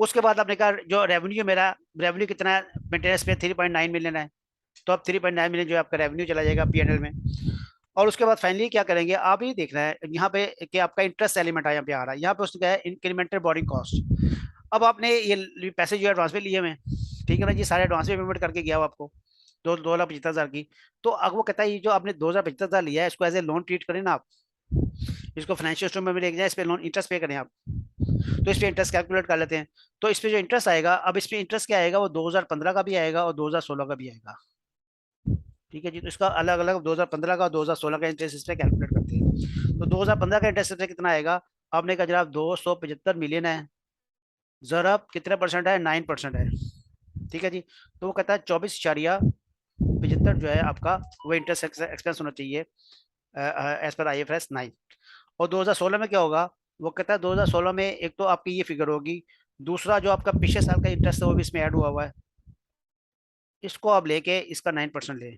उसके बाद आपने कहा जो रेवेन्यू मेरा रेवेन्यू कितना है मेंटेनेंस पे, 3.9 मिलियन है, तो अब 3.9 मिलियन जो है आपका रेवेन्यू चला जाएगा पीएनएल में। और उसके बाद फाइनली क्या करेंगे, आप ही देखना है यहाँ पे कि आपका इंटरेस्ट एलिमेंट यहाँ पे आ रहा है, यहाँ पे उसने कहा है इंक्रीमेंटल बोरिंग कॉस्ट। अब आपने ये पैसे जो है एडवांस पे लिए हुए, ठीक है ना जी, सारे एडवांस पे पेमेंट करके गया हो आपको 2,75,000 की। तो अब वो कहता है ये जो आपने 2,75,000 लिया है इसको एज ए लोन ट्रीट करें ना आप, इसको फाइनेंशियल इंस्ट्रूमेंट में लेके जाए, इस पे लोन इंटरेस्ट पे करें आप। तो इस पे इंटरेस्ट कैलकुलेट कर लेते हैं। तो इस पे जो इंटरेस्ट आएगा, अब इस पे इंटरेस्ट क्या आएगा, वो 2015 का भी आएगा और 2016 का भी आएगा। ठीक है जी। तो इसका अलग अलग 2015 का और 2016 का इंटरेस्ट इस पे कैलकुलेट करते हैं। तो 2015 का इंटरेस्ट कितना आएगा, आपने कहा जनाब 275 मिलियन है, जरब कितने परसेंट है, 9% है। ठीक है जी। तो वो कहता है 24.75 जो है आपका वो इंटरेस्ट एक्सपेंस होना चाहिए एज पर IFRS 9। और 2016 में क्या होगा, वो कहता है 2016 में एक तो आपकी ये फिगर होगी, दूसरा जो आपका पिछले साल का इंटरेस्ट है वो भी इसमें ऐड हुआ हुआ है, इसको आप लेके इसका 9% ले,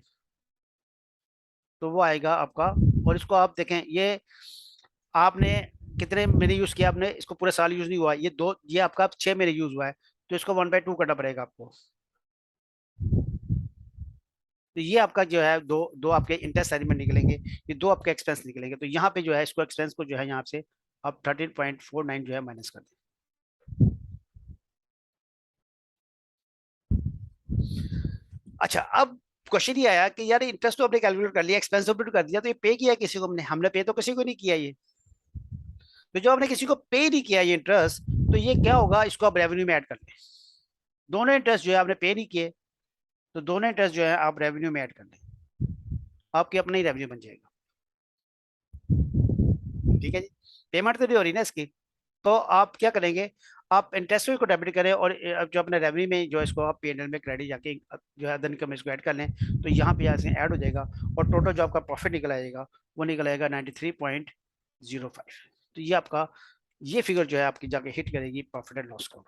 तो वो आएगा आपका। और इसको आप देखें, ये आपने कितने महीने यूज किया, आपने इसको पूरे साल यूज नहीं हुआ, ये आपका 6 महीने यूज हुआ है, तो इसको 1/2 करना पड़ेगा आपको। तो ये आपका जो है दो दो आपके इंटरेस्ट एलिमेंट निकलेंगे, ये दो आपके एक्सपेंस निकलेंगे। तो यहाँ पे जो है इसको एक्सपेंस को जो है यहाँ से आप 13.49 जो है माइनस कर दें। अच्छा, अब क्वेश्चन ये आया कि यार इंटरेस्ट तो आपने कैलकुलेट कर लिया, एक्सपेंस तो कर दिया, तो ये पे किया किसी को हमने पे तो किसी को नहीं किया ये। तो जो आपने किसी को पे नहीं किया ये इंटरेस्ट, तो ये क्या होगा, इसको आप रेवेन्यू में ऐड कर लें। दोनों इंटरेस्ट जो है आपने पे नहीं किए, तो दोनों इंटरेस्ट जो है आप रेवेन्यू में ऐड कर लें, आपकी अपना ही रेवेन्यू बन जाएगा। ठीक है जी, पेमेंट तो नहीं हो रही ना इसकी, तो आप क्या करेंगे, आप इंटरेस्ट को डेबिट करें और जो अपने रेवेन्यू में जो इसको आप पीएनएल में क्रेडिट जाके जो है अदर इनकम इसको ऐड कर लें, तो यहाँ पे यहाँ से ऐड हो जाएगा और टोटल जो आपका प्रॉफिट निकल आएगा वो निकल आएगा 93.05। तो ये आपका ये फिगर जो है आपकी जाके हिट करेगी प्रॉफिट एंड लॉस अकाउंट।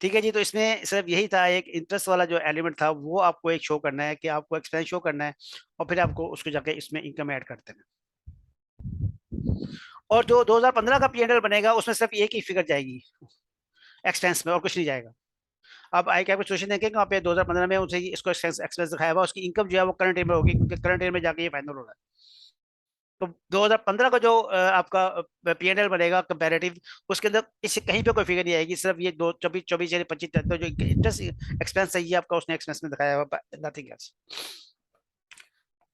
ठीक है जी, तो इसमें सिर्फ यही था, एक इंटरेस्ट वाला जो एलिमेंट था वो आपको एक शो करना है कि आपको एक्सपेंस शो करना है और फिर आपको उसको जाके इसमें इनकम ऐड करते हैं। और जो 2015 का पीएनएल बनेगा उसमें सिर्फ एक ही फिगर जाएगी एक्सपेंस में और कुछ नहीं जाएगा। अब आई कैप सिचुएशन देखेंगे वहाँ पे 2015 में उसे इसको एक्सपेंस दिखाया हुआ, उसकी इनकम जो है वो करंट ईयर में होगी क्योंकि करंट ईयर में जाके ये फाइनल हो रहा है। तो 2015 का जो आपका पीएनएल बनेगा कंपैरेटिव, उसके अंदर इसे कहीं पे कोई फिगर नहीं आएगी, सिर्फ ये 24 यानी 25 तो जो इंटरेस्ट एक्सपेंस है ये आपका उसने एक्सपेंस में दिखाया हुआ, नथिंग एल्स।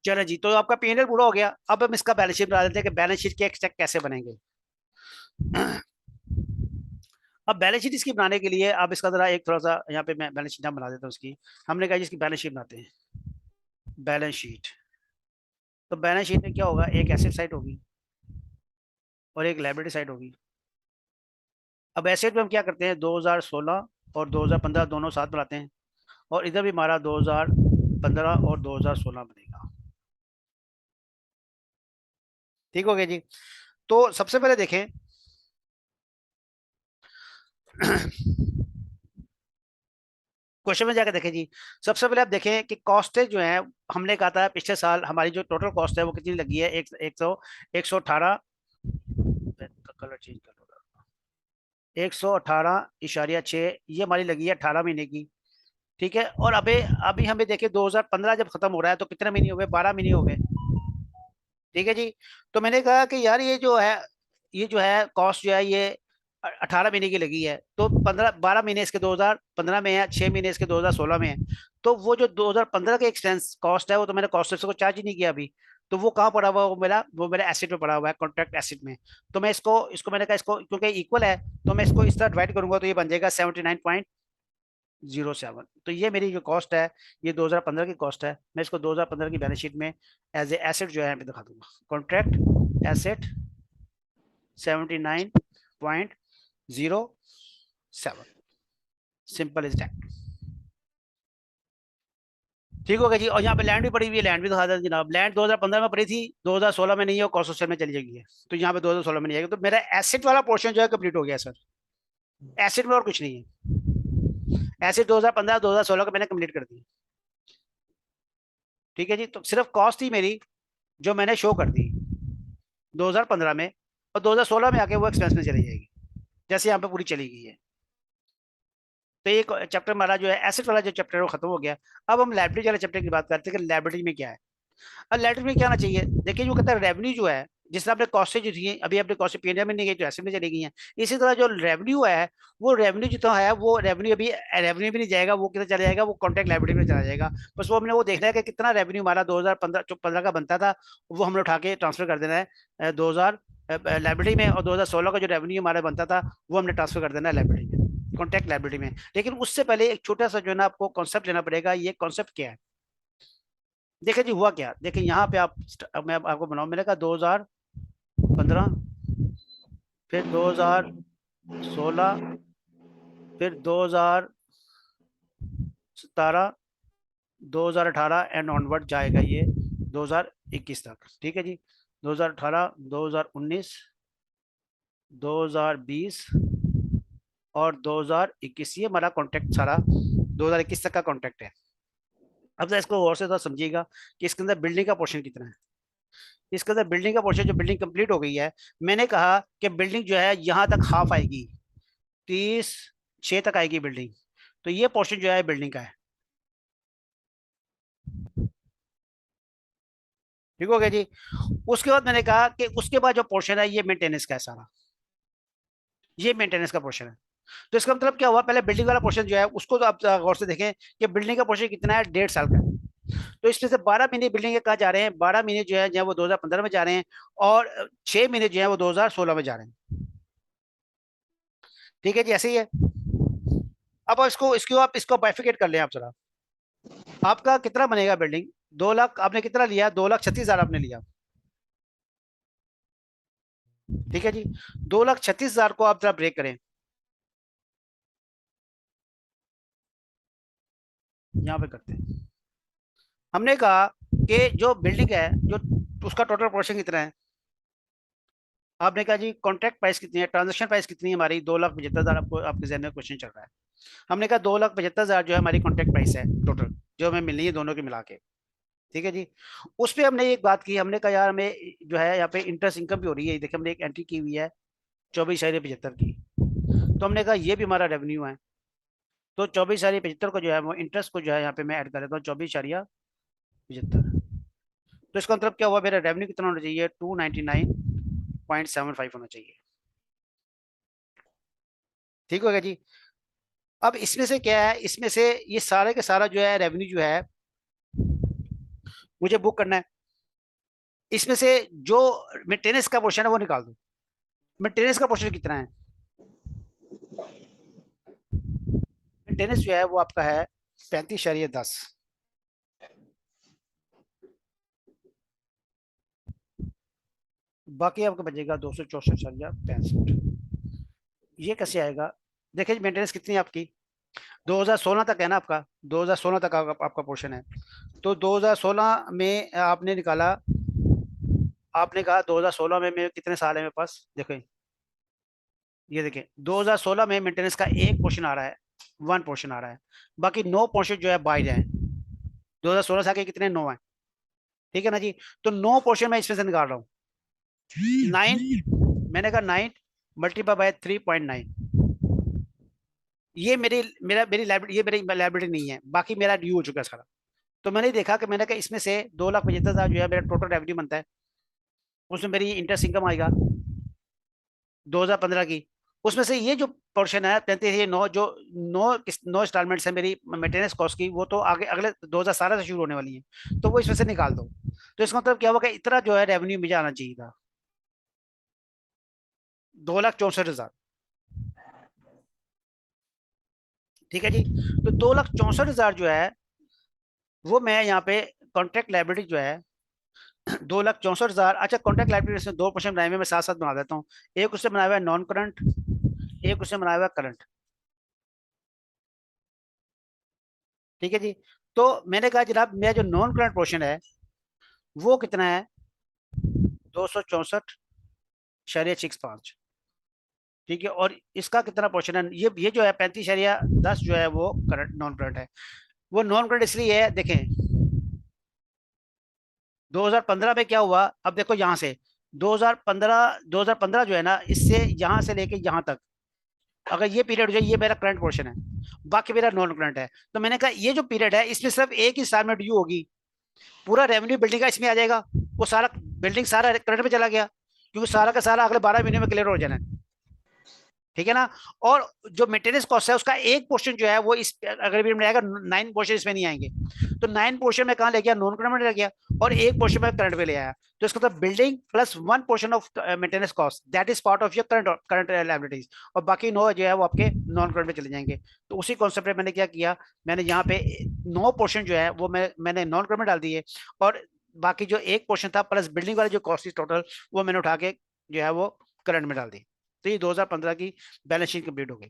चलो जी, तो आपका पीएनएल पूरा हो गया। अब हम इसका बैलेंस शीट बना देते हैं कि बैलेंस शीट के चेक कैसे बनेंगे। अब बैलेंस शीट इसकी बनाने के लिए अब इसका जरा एक थोड़ा सा यहाँ पे मैं बैलेंस शीट बना देता हूँ उसकी। हमने कहा जिसकी बैलेंस शीट बनाते हैं, बैलेंस शीट। तो बैलेंस शीट में क्या होगा, एक एसेट साइड होगी और एक लायबिलिटी साइड होगी। अब एसेट में हम क्या करते हैं, 2016 और 2015 दोनों साथ बनाते हैं और इधर भी हमारा 2015 और 2016 बनेगा। ठीक हो गया जी। तो सबसे पहले देखें क्वेश्चन में जाकर देखें जी। सबसे पहले आप देखें कि कॉस्टेज जो है, हमने कहा था पिछले साल हमारी जो टोटल कॉस्ट है वो कितनी लगी है, 118, कलर चेंज कर लो, 118.6 ये हमारी लगी है 18 महीने की। ठीक है, और अभी अभी हमें देखें 2015 जब खत्म हो रहा है तो कितने महीने हो गए, 12 महीने हो गए। ठीक है जी, तो मैंने कहा कि यार ये जो है कॉस्ट जो है ये 18 महीने की लगी है, तो 12 महीने इसके 2015 में है, 6 महीने इसके 2016 में है। तो वो जो 2015 के एक्सपेंस कॉस्ट है वो तो मैंने कॉस्ट को चार्ज ही नहीं किया अभी, तो वो कहाँ पड़ा हुआ है, वो मेरा एसेट में पड़ा हुआ है, कॉन्ट्रैक्ट एसेट में। तो मैं इसको इसको मैंने कहा इसको क्योंकि इक्वल है तो मैं इसको इस तरह डिवाइड करूंगा तो ये बन जाएगा 79.07। तो ये मेरी जो कॉस्ट है ये 2015 की कॉस्ट है। मैं इसको 2015 की बैलेंस शीट में एज ए एसेट जो है मैं दिखा दूंगा, contract asset 79.07, simple is that. ठीक हो गया जी, और यहाँ पे लैंड भी पड़ी हुई है, लैंड भी दिखा दें जनाब। लैंड 2015 में पड़ी थी, 2016 में नहीं है और कॉस्ट में चली जाएगी है, तो यहाँ पे 2016 में नहीं आएगी। तो मेरा एसेट वाला पोर्शन जो है कंप्लीट हो गया सर, एसेट में और कुछ नहीं है। एसेट 2015 2016 को मैंने कंप्लीट कर दी। ठीक है जी, तो सिर्फ कॉस्ट थी मेरी जो मैंने शो कर दी 2015 में, और 2016 में आके वो एक्सपेंस में चली जाएगी जैसे यहाँ पे पूरी चली गई है। तो ये चैप्टर हमारा जो है एसेट वाला जो चैप्टर है वो खत्म हो गया। अब हम लायबिलिटी वाले चैप्टर की बात करते हैं कि लायबिलिटी में क्या है। अब लायबिलिटी में क्या आना चाहिए, देखिए जो कहता है रेवेन्यू जो है, जिस तरह आपने कॉस्ट जो थी अभी अपने कॉस्ट पीएनएल में नहीं गई तो एसेट में चली गई है, इसी तरह जो रेवेन्यू है वो रेवेन्यू जितना है वो रेवेन्यू अभी रेवेन्यू भी नहीं जाएगा, वो कितना चला जाएगा, वो कॉन्ट्रैक्ट लायबिलिटी में चला जाएगा। बस वो हमने वो देखना है कि कितना रेवेन्यू हमारा 2015 का बनता था वो हमने उठा के ट्रांसफर कर देना है 2000 लायबिलिटी में, और 2016 का जो रेवेन्यू हमारा बनता था वो हमने ट्रांसफर कर देना है लायबिलिटी में, कॉन्ट्रैक्ट लायबिलिटी में। लेकिन उससे पहले एक छोटा सा जो है ना आपको कॉन्सेप्ट लेना पड़ेगा। ये कॉन्सेप्ट क्या है, देखिए जी हुआ क्या, देखिए यहाँ पे मैं आपको बनाऊं, मैंने कहा 2015, फिर 2016, फिर 2017, 2018 एंड ऑनवर्ड जाएगा ये 2021 तक। ठीक है जी, 2018, 2019, 2020 और 2021, ये हमारा कॉन्ट्रैक्ट सारा 2021 तक का कॉन्ट्रैक्ट है। अब तो इसको और से थोड़ा समझिएगा कि इसके अंदर बिल्डिंग का पोर्शन कितना है। इसके अंदर बिल्डिंग का पोर्शन, जो बिल्डिंग कंप्लीट हो गई है, मैंने कहा कि बिल्डिंग जो है यहाँ तक हाफ आएगी, 30/6 तक आएगी बिल्डिंग, तो ये पोर्शन जो है बिल्डिंग का है। ठीक हो गया जी। उसके बाद मैंने कहा कि उसके बाद जो पोर्शन है ये मेंटेनेंस का है सारा, ये मेंटेनेंस का पोर्शन है। तो इसका मतलब क्या हुआ, पहले बिल्डिंग वाला पोर्शन जो है उसको तो आप गौर से देखें कि बिल्डिंग का पोर्शन कितना है, 1.5 साल का है। तो इसमें से 12 महीने बिल्डिंग के कहाँ जा रहे हैं, 12 महीने जो है वो 2015 में जा रहे हैं और 6 महीने जो है वो 2016 में जा रहे हैं। ठीक है जी, ऐसे ही है। अब इसको आप इसको बाइफिकेट कर लें आप जरा। आपका कितना बनेगा बिल्डिंग? 2 लाख आपने कितना लिया? 2,36,000 आपने लिया, ठीक है जी। 2,36,000 को आप जरा ब्रेक करें, यहाँ पे करते हैं। हमने कहा कि जो बिल्डिंग है, जो उसका टोटल पोर्शन कितना है? आपने कहा जी कॉन्ट्रैक्ट प्राइस कितनी है, ट्रांजेक्शन प्राइस कितनी है हमारी? 2,75,000 आपको आपके जहन में क्वेश्चन चल रहा है। हमने कहा 2,75,000 जो है हमारी कॉन्ट्रैक्ट प्राइस है टोटल, जो हमें मिलनी है दोनों की मिला के, ठीक है जी। उस पर हमने एक बात की, हमने कहा यार हमें जो है यहाँ पे इंटरेस्ट इनकम भी हो रही है, देखिए हमने एक एंट्री की हुई है 24,75 की, तो हमने कहा ये भी हमारा रेवेन्यू है। तो 24,75 को जो है वो इंटरेस्ट को जो है यहाँ पे मैं ऐड कर देता हूँ 24,75। तो इसका मतलब क्या हुआ, मेरा रेवेन्यू कितना होना चाहिए? 299.75 होना चाहिए, ठीक होगा जी। अब इसमें से क्या है, इसमें से ये सारे के सारा जो है रेवेन्यू जो है मुझे बुक करना है। इसमें से जो मेंटेनेंस का पोर्शन है वो निकाल दो। मेंटेनेंस का पोर्शन कितना है? मेंटेनेंस जो है वो आपका है 35,10। बाकी आपका बचेगा 264,65। ये कैसे आएगा? देखिए मेंटेनेंस कितनी है आपकी, 2016 तक है ना आपका, 2016 तक आपका पोर्शन है। तो 2016 में आपने निकाला, आपने कहा 2016 में मेरे कितने साल है मेरे पास, देखो ये देखें 2016 में मेंटेनेंस का एक पोर्शन आ रहा है, 1 पोर्शन आ रहा है, बाकी 9 पोर्शन जो है बाहर है। 2016 से आगे कितने? 9 है, ठीक है ना जी। तो 9 पोर्शन मैं इसमें से निकाल रहा हूँ। 9, मैंने कहा 9 मल्टीप्लाई बाय 3.9, ये मेरी लाइबिलिटी, ये मेरी लाइबिलिटी नहीं है, बाकी मेरा ड्यू हो चुका है सारा। तो मैंने देखा कि मैंने कहा इसमें से 2,75,000 जो है मेरा टोटल रेवेन्यू बनता है, उसमें मेरी इंटरेस्ट इनकम आएगा 2015 की, उसमें से ये जो पोर्शन है 35, ये 9 जो 9 इंस्टॉलमेंट्स है मेरी मेंटेनेंस कॉस्ट की, वो तो आगे अगले 2017 से शुरू होने वाली है, तो वो इसमें से निकाल दो। तो इसका मतलब क्या होगा, इतना जो है रेवेन्यू मुझे आना चाहिए था, 2,64,000, ठीक है जी। तो 2,64,000 जो है वो मैं यहाँ पे कॉन्ट्रैक्ट लाइबिलिटी जो है 2,64,000। अच्छा कॉन्ट्रैक्ट लाइबिलिटी में 2 पोर्शन बनाए हुए मैं साथ साथ बना देता हूँ। एक उससे बनाया हुआ है नॉन करंट, एक उससे बनाया हुआ है करंट, ठीक है जी। तो मैंने कहा जनाब मेरा जो नॉन करंट पोर्शन है वो कितना है? 264,65, ठीक है। और इसका कितना पोर्शन है? ये जो है 35,10 जो है वो करंट नॉन करंट है। वो नॉन करंट इसलिए है, देखें 2015 में क्या हुआ, अब देखो यहाँ से 2015 जो है ना, इससे यहाँ से लेके यहाँ तक अगर ये पीरियड हो जाए, ये मेरा करंट पोर्शन है, बाकी मेरा नॉन करंट है। तो मैंने कहा ये जो पीरियड है इसमें सिर्फ एक ही साल में ड्यू होगी, पूरा रेवेन्यू बिल्डिंग का इसमें आ जाएगा, वो सारा बिल्डिंग सारा करंट में चला गया, क्योंकि सारा का सारा अगले 12 महीने में क्लियर हो जाना है, ठीक है ना। और जो मेंटेनेंस कॉस्ट है उसका एक पोर्शन जो है वो इस अगर में आएगा, 9 पोर्शन इसमें नहीं आएंगे। तो 9 पोर्शन में कहा ले गया? नॉन करंट में ले गया, और एक पोर्शन में करंट में ले आया। तो इसका मतलब building plus 1 portion of maintenance cost that is part of your current liabilities, और बाकी 9 जो है वो आपके नॉन करंट में चले जाएंगे। तो उसी कॉन्सेप्ट में मैंने क्या किया, मैंने यहाँ पे 9 पोर्शन जो है वो मैंने नॉन करंट में डाल दिए, और बाकी जो एक पोर्शन था प्लस बिल्डिंग वाले जो कॉस्ट टोटल वो मैंने उठा के जो है वो करंट में डाल दी। तो ये 2015 की बैलेंस शीट कंप्लीट हो गई।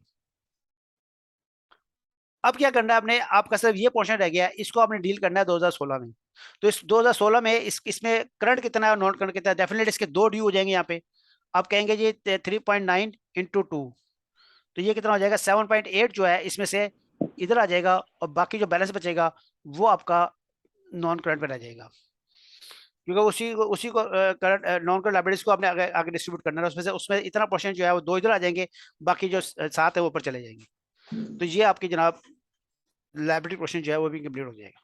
अब क्या करना है आपने, आपका सिर्फ ये पोर्शन रह गया, इसको आपने डील करना है 2016 में। तो इस 2016 में इसमें करंट कितना है, नॉन करंट कितना है, डेफिनेटली इसके 2 ड्यू हो जाएंगे यहाँ पे। आप कहेंगे जी 3.9 इंटू 2, तो ये कितना हो जाएगा? 7.8 जो है इसमें से इधर आ जाएगा, और बाकी जो बैलेंस बचेगा वो आपका नॉन करंट पे रह जाएगा, क्योंकि उसी को करंट नॉन करंट लायबिलिटीज को आपने आगे आगे डिस्ट्रीब्यूट करना है, उसमें इतना पोर्शन जो है वो 2 इधर आ जाएंगे, बाकी जो 7 है वो ऊपर चले जाएंगे। तो ये आपकी जनाब लाइबिलिटी क्वेश्चन जो है वो भी कंप्लीट हो जाएगा,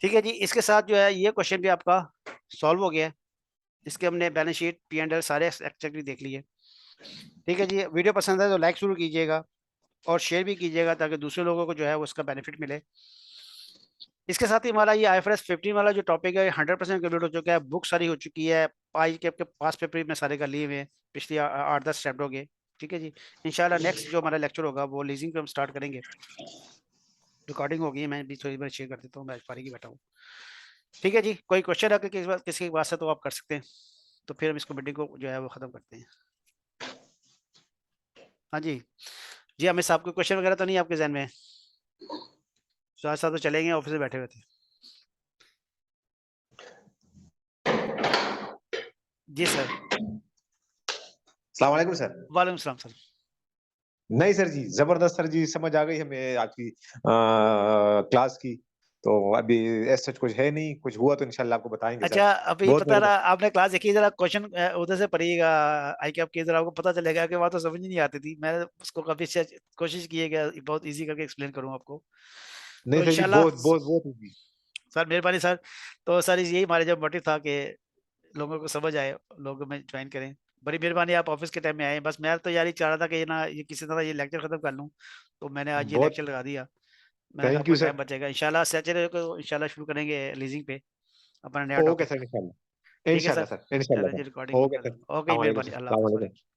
ठीक है जी। इसके साथ जो है ये क्वेश्चन भी आपका सॉल्व हो गया है। इसके हमने balance sheet P and L सारे एक्चुअली देख लिए, ठीक है जी। वीडियो पसंद है तो लाइक जरूर कीजिएगा और शेयर भी कीजिएगा, ताकि दूसरे लोगों को जो है वो उसका बेनिफिट मिले। इसके साथ ही हमारा ये IFRS 15 वाला जो टॉपिक है 100% कंप्लीट हो चुका है, बुक सारी हो चुकी है, पाई के आपके पास पेपर में सारे का लिए हुए पिछले 8-10 चैप्टर हो गए। ठीक है जी। इंशाल्लाह नेक्स्ट जो हमारा लेक्चर होगा वो लीजिंग पे हम स्टार्ट करेंगे। रिकॉर्डिंग होगी, मैं भी थोड़ी देर शेयर कर देता हूँ, मैं फारिग ही बैठा हूँ। ठीक है जी, कोई क्वेश्चन है किसी के पास है तो आप कर सकते हैं, तो फिर हम इसको मीटिंग को जो है वो ख़त्म करते हैं। हाँ जी, जी हमें साहब कोई क्वेश्चन वगैरह तो नहीं आपके जहन में? साथ साथ तो चलेंगे, ऑफिस में बैठे हुए थे। जी सर। अस्सलाम वालेकुम सर। वालेकुम सलाम सर। नहीं सर जी, जबरदस्त सर जी, समझ आ गई हमें आपकी क्लास की। तो अभी ऐसा कुछ है नहीं, कुछ हुआ तो इंशाल्लाह आपको बताएंगे सर। अच्छा, अभी बहुत पता रहा मेहरबानी। आपने क्लास देखी, जरा क्वेश्चन उधर से पढ़िएगा आई कैप के, जरा आपको पता चलेगा कि वहाँ तो समझ ही नहीं आती थी। मैं उसको काफी कोशिश की है कि बहुत इजी करके एक्सप्लेन करूँ आपको, नहीं तो सर जी, इंशाल्लाह। बहुत बहुत बहुत easy। सर मेहरबानी सर। तो सर यही हमारे जब मोटिव था कि लोगों को समझ आए, लोगों में ज्वाइन करें। बड़ी मेहरबानी, आप ऑफिस के टाइम में आए। बस मैं तो यार ही चाह रहा था कि ये ना ये किसी तरह ये लेक्चर खत्म कर लूँ, तो मैंने आज ये बहुत लेक्चर लगा दिया। मैंने कहा थैंक आपको यू टाइम सर। बचेगा। इंशाल्लाह सैटरडे को इंशाल्लाह शुरू करेंगे लीजिंग पे अपना नया ओके टॉपिक। सर, इंशाल्लाह ठीक है इंशाल्लाह सर। सर, इंशाल्लाह चलो जी, सर। रिकॉर्डिंग बंद ओके कर सर, दो। ओके, अस्सलाम वालेकुम मेहरबानी, सर, अल्लाह अस्सलाम हाफ़िज़। वालेकुम। वालेकुम।